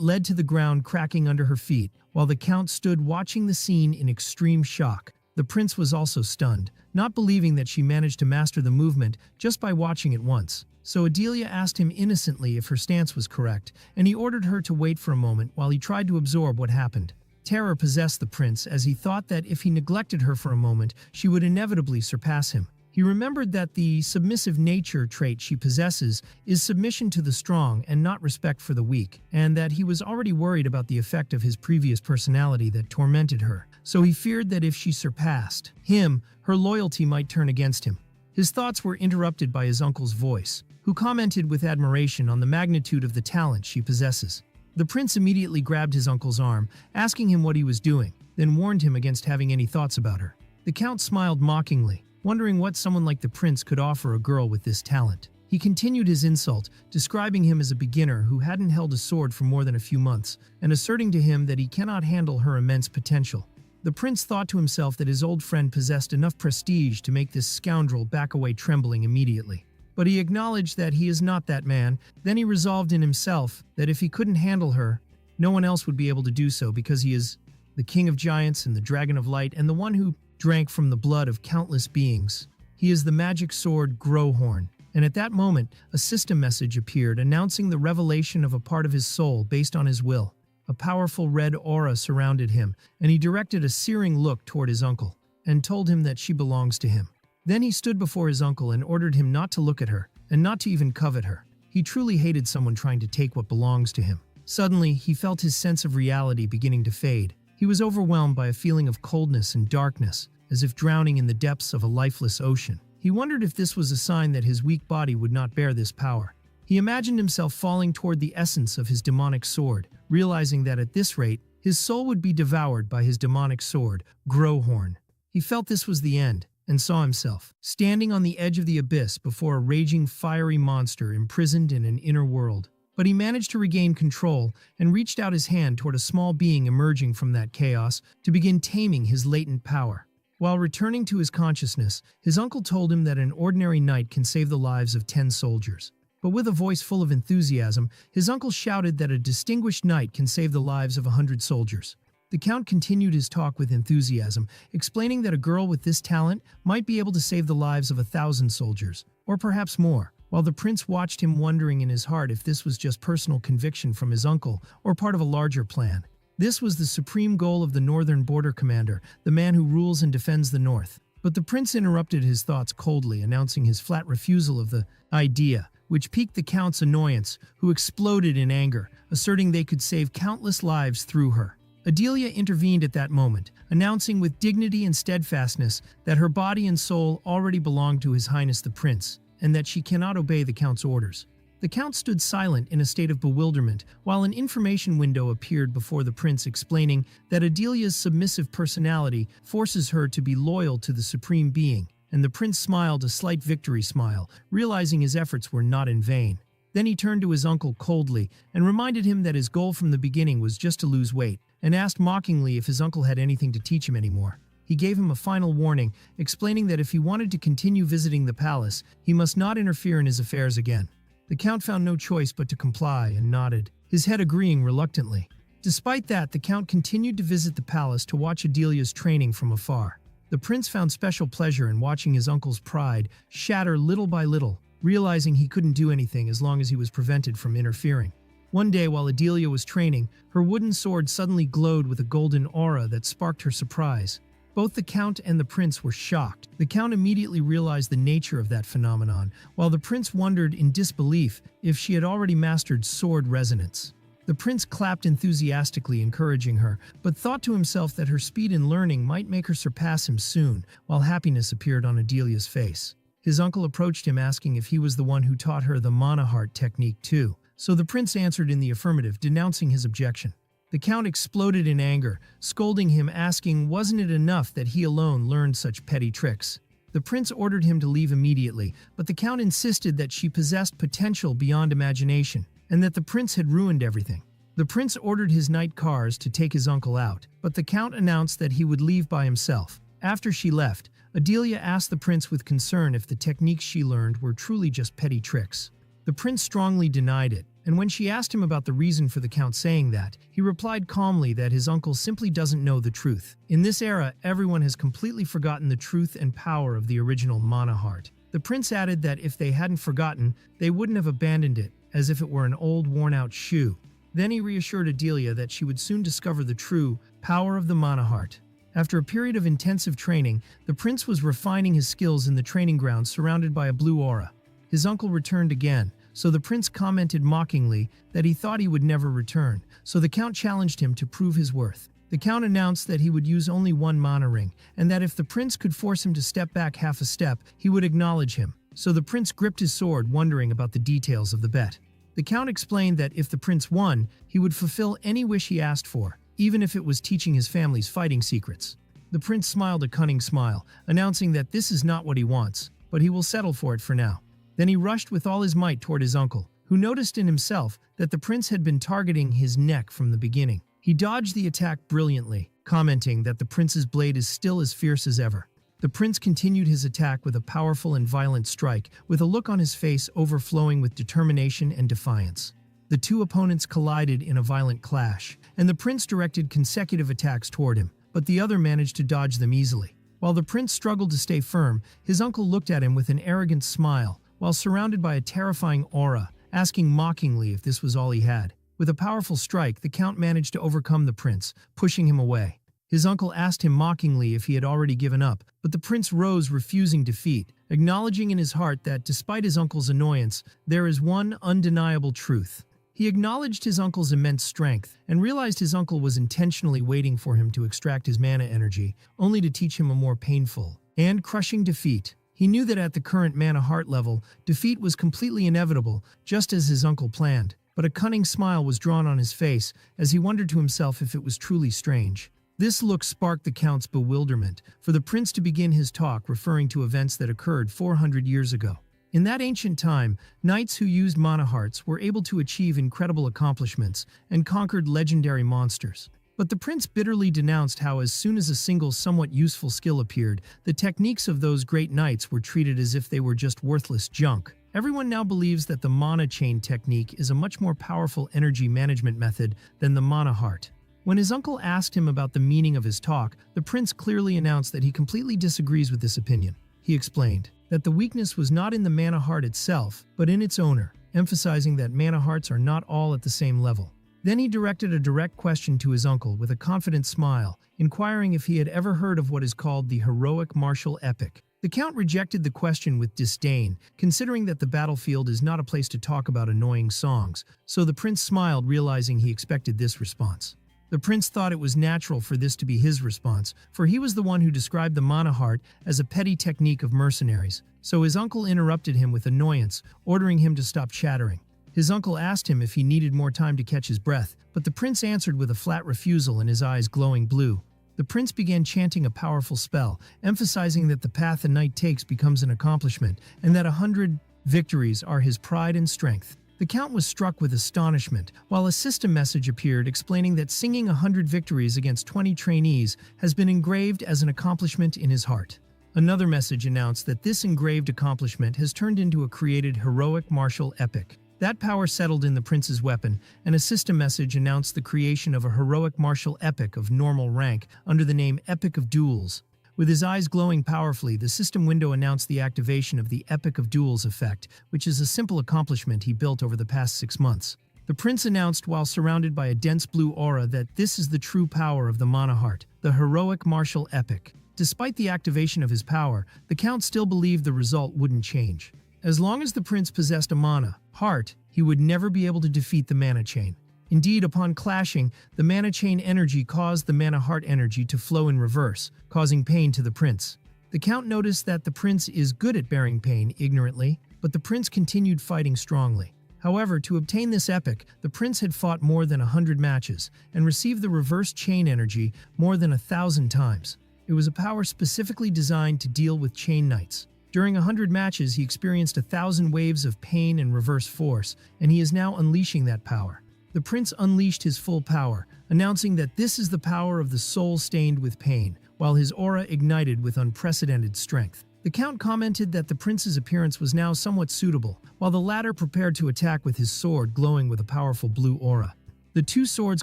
led to the ground cracking under her feet, while the count stood watching the scene in extreme shock. The prince was also stunned, not believing that she managed to master the movement just by watching it once. So Adelia asked him innocently if her stance was correct, and he ordered her to wait for a moment while he tried to absorb what happened. Terror possessed the prince as he thought that if he neglected her for a moment, she would inevitably surpass him. He remembered that the submissive nature trait she possesses is submission to the strong and not respect for the weak, and that he was already worried about the effect of his previous personality that tormented her, so he feared that if she surpassed him, her loyalty might turn against him. His thoughts were interrupted by his uncle's voice, who commented with admiration on the magnitude of the talent she possesses. The prince immediately grabbed his uncle's arm, asking him what he was doing, then warned him against having any thoughts about her. The count smiled mockingly, wondering what someone like the prince could offer a girl with this talent. He continued his insult, describing him as a beginner who hadn't held a sword for more than a few months, and asserting to him that he cannot handle her immense potential. The prince thought to himself that his old friend possessed enough prestige to make this scoundrel back away trembling immediately. But he acknowledged that he is not that man. Then he resolved in himself that if he couldn't handle her, no one else would be able to do so, because he is the king of giants and the dragon of light and the one who drank from the blood of countless beings. He is the magic sword Growhorn. And at that moment, a system message appeared announcing the revelation of a part of his soul based on his will. A powerful red aura surrounded him, and he directed a searing look toward his uncle and told him that she belongs to him. Then he stood before his uncle and ordered him not to look at her and not to even covet her. He truly hated someone trying to take what belongs to him. Suddenly, he felt his sense of reality beginning to fade. He was overwhelmed by a feeling of coldness and darkness, as if drowning in the depths of a lifeless ocean. He wondered if this was a sign that his weak body would not bear this power. He imagined himself falling toward the essence of his demonic sword, realizing that at this rate, his soul would be devoured by his demonic sword, Growhorn. He felt this was the end, and saw himself standing on the edge of the abyss before a raging fiery monster imprisoned in an inner world. But he managed to regain control and reached out his hand toward a small being emerging from that chaos to begin taming his latent power. While returning to his consciousness, his uncle told him that an ordinary knight can save the lives of 10 soldiers. But with a voice full of enthusiasm, his uncle shouted that a distinguished knight can save the lives of 100 soldiers. The Count continued his talk with enthusiasm, explaining that a girl with this talent might be able to save the lives of 1,000 soldiers, or perhaps more, while the prince watched him wondering in his heart if this was just personal conviction from his uncle or part of a larger plan. This was the supreme goal of the Northern Border Commander, the man who rules and defends the North. But the prince interrupted his thoughts coldly, announcing his flat refusal of the idea, which piqued the Count's annoyance, who exploded in anger, asserting they could save countless lives through her. Adelia intervened at that moment, announcing with dignity and steadfastness that her body and soul already belonged to His Highness the Prince, and that she cannot obey the Count's orders. The Count stood silent in a state of bewilderment, while an information window appeared before the prince explaining that Adelia's submissive personality forces her to be loyal to the Supreme Being, and the prince smiled a slight victory smile, realizing his efforts were not in vain. Then he turned to his uncle coldly and reminded him that his goal from the beginning was just to lose weight, and asked mockingly if his uncle had anything to teach him anymore. He gave him a final warning, explaining that if he wanted to continue visiting the palace, he must not interfere in his affairs again. The Count found no choice but to comply and nodded, his head agreeing reluctantly. Despite that, the Count continued to visit the palace to watch Adelia's training from afar. The prince found special pleasure in watching his uncle's pride shatter little by little, realizing he couldn't do anything as long as he was prevented from interfering. One day while Adelia was training, her wooden sword suddenly glowed with a golden aura that sparked her surprise. Both the Count and the prince were shocked. The Count immediately realized the nature of that phenomenon, while the prince wondered in disbelief if she had already mastered sword resonance. The prince clapped enthusiastically, encouraging her, but thought to himself that her speed in learning might make her surpass him soon, while happiness appeared on Adelia's face. His uncle approached him asking if he was the one who taught her the Manhwa technique too, so the prince answered in the affirmative, denouncing his objection. The Count exploded in anger, scolding him, asking wasn't it enough that he alone learned such petty tricks. The prince ordered him to leave immediately, but the Count insisted that she possessed potential beyond imagination, and that the prince had ruined everything. The prince ordered his night cars to take his uncle out, but the Count announced that he would leave by himself. After she left, Adelia asked the prince with concern if the techniques she learned were truly just petty tricks. The prince strongly denied it, and when she asked him about the reason for the Count saying that, he replied calmly that his uncle simply doesn't know the truth. In this era, everyone has completely forgotten the truth and power of the original Manhwa. The prince added that if they hadn't forgotten, they wouldn't have abandoned it, as if it were an old worn-out shoe. Then he reassured Adelia that she would soon discover the true power of the Manhwa. After a period of intensive training, the prince was refining his skills in the training grounds surrounded by a blue aura. His uncle returned again, so the prince commented mockingly that he thought he would never return, so the Count challenged him to prove his worth. The Count announced that he would use only one mana ring, and that if the prince could force him to step back half a step, he would acknowledge him. So the prince gripped his sword, wondering about the details of the bet. The Count explained that if the prince won, he would fulfill any wish he asked for, even if it was teaching his family's fighting secrets. The prince smiled a cunning smile, announcing that this is not what he wants, but he will settle for it for now. Then he rushed with all his might toward his uncle, who noticed in himself that the prince had been targeting his neck from the beginning. He dodged the attack brilliantly, commenting that the prince's blade is still as fierce as ever. The prince continued his attack with a powerful and violent strike, with a look on his face overflowing with determination and defiance. The two opponents collided in a violent clash, and the prince directed consecutive attacks toward him, but the other managed to dodge them easily. While the prince struggled to stay firm, his uncle looked at him with an arrogant smile, while surrounded by a terrifying aura, asking mockingly if this was all he had. With a powerful strike, the count managed to overcome the prince, pushing him away. His uncle asked him mockingly if he had already given up, but the prince rose, refusing defeat, acknowledging in his heart that, despite his uncle's annoyance, there is one undeniable truth. He acknowledged his uncle's immense strength and realized his uncle was intentionally waiting for him to extract his mana energy, only to teach him a more painful and crushing defeat. He knew that at the current mana heart level, defeat was completely inevitable, just as his uncle planned. But a cunning smile was drawn on his face as he wondered to himself if it was truly strange. This look sparked the count's bewilderment, for the prince to begin his talk referring to events that occurred 400 years ago. In that ancient time, knights who used mana hearts were able to achieve incredible accomplishments and conquered legendary monsters. But the prince bitterly denounced how as soon as a single somewhat useful skill appeared, the techniques of those great knights were treated as if they were just worthless junk. Everyone now believes that the mana chain technique is a much more powerful energy management method than the mana heart. When his uncle asked him about the meaning of his talk, the prince clearly announced that he completely disagrees with this opinion. He explained that the weakness was not in the mana heart itself, but in its owner, emphasizing that mana hearts are not all at the same level. Then he directed a direct question to his uncle with a confident smile, inquiring if he had ever heard of what is called the heroic martial epic. The count rejected the question with disdain, considering that the battlefield is not a place to talk about annoying songs, so the prince smiled, realizing he expected this response. The prince thought it was natural for this to be his response, for he was the one who described the mana heart as a petty technique of mercenaries, so his uncle interrupted him with annoyance, ordering him to stop chattering. His uncle asked him if he needed more time to catch his breath, but the prince answered with a flat refusal and his eyes glowing blue. The prince began chanting a powerful spell, emphasizing that the path a knight takes becomes an accomplishment, and that 100 victories are his pride and strength. The count was struck with astonishment, while a system message appeared explaining that singing 100 victories against 20 trainees has been engraved as an accomplishment in his heart. Another message announced that this engraved accomplishment has turned into a created heroic martial epic. That power settled in the prince's weapon, and a system message announced the creation of a heroic martial epic of normal rank under the name Epic of Duels. With his eyes glowing powerfully, the system window announced the activation of the Epic of Duels effect, which is a simple accomplishment he built over the past 6 months. The prince announced while surrounded by a dense blue aura that this is the true power of the mana heart, the heroic martial epic. Despite the activation of his power, the count still believed the result wouldn't change. As long as the prince possessed a mana heart, he would never be able to defeat the mana chain. Indeed, upon clashing, the mana chain energy caused the mana heart energy to flow in reverse, causing pain to the prince. The count noticed that the prince is good at bearing pain ignorantly, but the prince continued fighting strongly. However, to obtain this epic, the prince had fought more than 100 matches and received the reverse chain energy more than 1,000 times. It was a power specifically designed to deal with chain knights. During 100 matches, he experienced 1,000 waves of pain and reverse force, and he is now unleashing that power. The prince unleashed his full power, announcing that this is the power of the soul stained with pain, while his aura ignited with unprecedented strength. The count commented that the prince's appearance was now somewhat suitable, while the latter prepared to attack with his sword glowing with a powerful blue aura. The two swords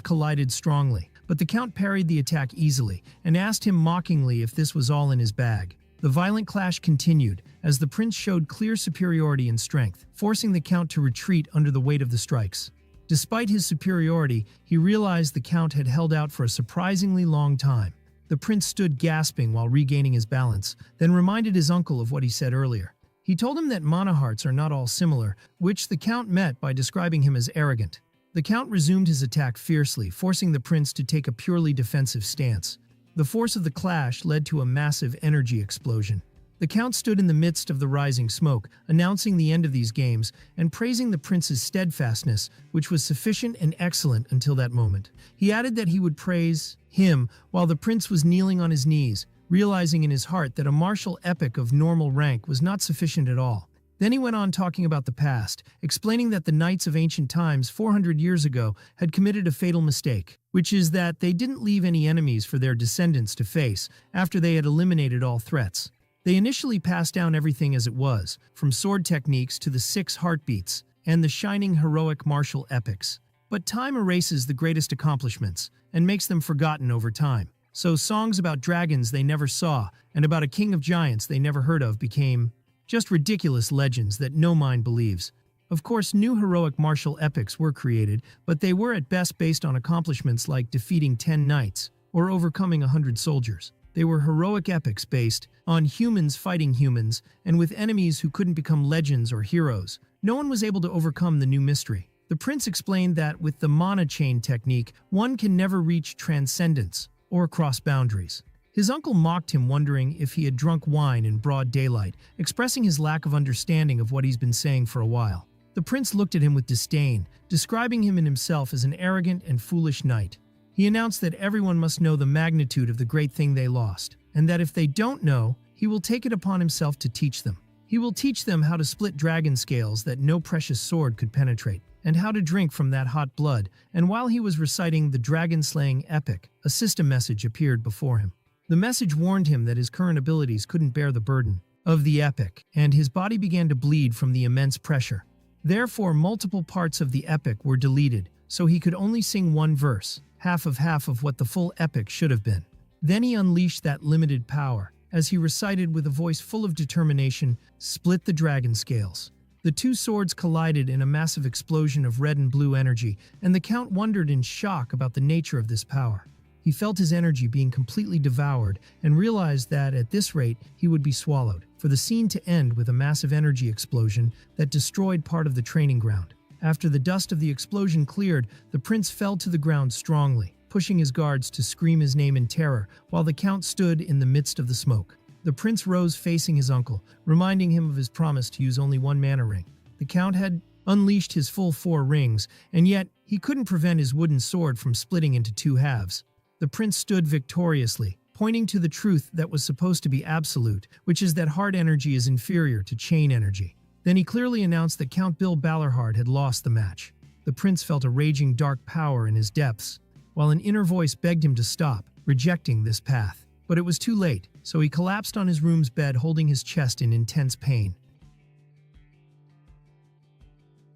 collided strongly, but the count parried the attack easily and asked him mockingly if this was all in his bag. The violent clash continued, as the prince showed clear superiority in strength, forcing the count to retreat under the weight of the strikes. Despite his superiority, he realized the count had held out for a surprisingly long time. The prince stood gasping while regaining his balance, then reminded his uncle of what he said earlier. He told him that mana hearts are not all similar, which the count met by describing him as arrogant. The count resumed his attack fiercely, forcing the prince to take a purely defensive stance. The force of the clash led to a massive energy explosion. The count stood in the midst of the rising smoke, announcing the end of these games and praising the prince's steadfastness, which was sufficient and excellent until that moment. He added that he would praise him while the prince was kneeling on his knees, realizing in his heart that a martial epic of normal rank was not sufficient at all. Then he went on talking about the past, explaining that the knights of ancient times 400 years ago had committed a fatal mistake, which is that they didn't leave any enemies for their descendants to face after they had eliminated all threats. They initially passed down everything as it was, from sword techniques to the 6 heartbeats and the shining heroic martial epics. But time erases the greatest accomplishments and makes them forgotten over time. So songs about dragons they never saw and about a king of giants they never heard of became just ridiculous legends that no mind believes. Of course, new heroic martial epics were created, but they were at best based on accomplishments like defeating 10 knights or overcoming 100 soldiers. They were heroic epics based on humans fighting humans and with enemies who couldn't become legends or heroes. No one was able to overcome the new mystery. The prince explained that with the mana chain technique, one can never reach transcendence or cross boundaries. His uncle mocked him, wondering if he had drunk wine in broad daylight, expressing his lack of understanding of what he's been saying for a while. The prince looked at him with disdain, describing him in himself as an arrogant and foolish knight. He announced that everyone must know the magnitude of the great thing they lost, and that if they don't know, he will take it upon himself to teach them. He will teach them how to split dragon scales that no precious sword could penetrate, and how to drink from that hot blood. And while he was reciting the dragon-slaying epic, a system message appeared before him. The message warned him that his current abilities couldn't bear the burden of the epic, and his body began to bleed from the immense pressure. Therefore, multiple parts of the epic were deleted, so he could only sing one verse, half of what the full epic should have been. Then he unleashed that limited power, as he recited with a voice full of determination, "Split the dragon scales." The two swords collided in a massive explosion of red and blue energy, and the Count wondered in shock about the nature of this power. He felt his energy being completely devoured and realized that at this rate he would be swallowed, for the scene to end with a massive energy explosion that destroyed part of the training ground. After the dust of the explosion cleared, the prince fell to the ground strongly, pushing his guards to scream his name in terror while the Count stood in the midst of the smoke. The prince rose facing his uncle, reminding him of his promise to use only one mana ring. The Count had unleashed his full 4 rings, and yet he couldn't prevent his wooden sword from splitting into 2 halves. The prince stood victoriously, pointing to the truth that was supposed to be absolute, which is that hard energy is inferior to chain energy. Then he clearly announced that Count Bill Ballarhard had lost the match. The prince felt a raging dark power in his depths, while an inner voice begged him to stop, rejecting this path. But it was too late, so he collapsed on his room's bed, holding his chest in intense pain.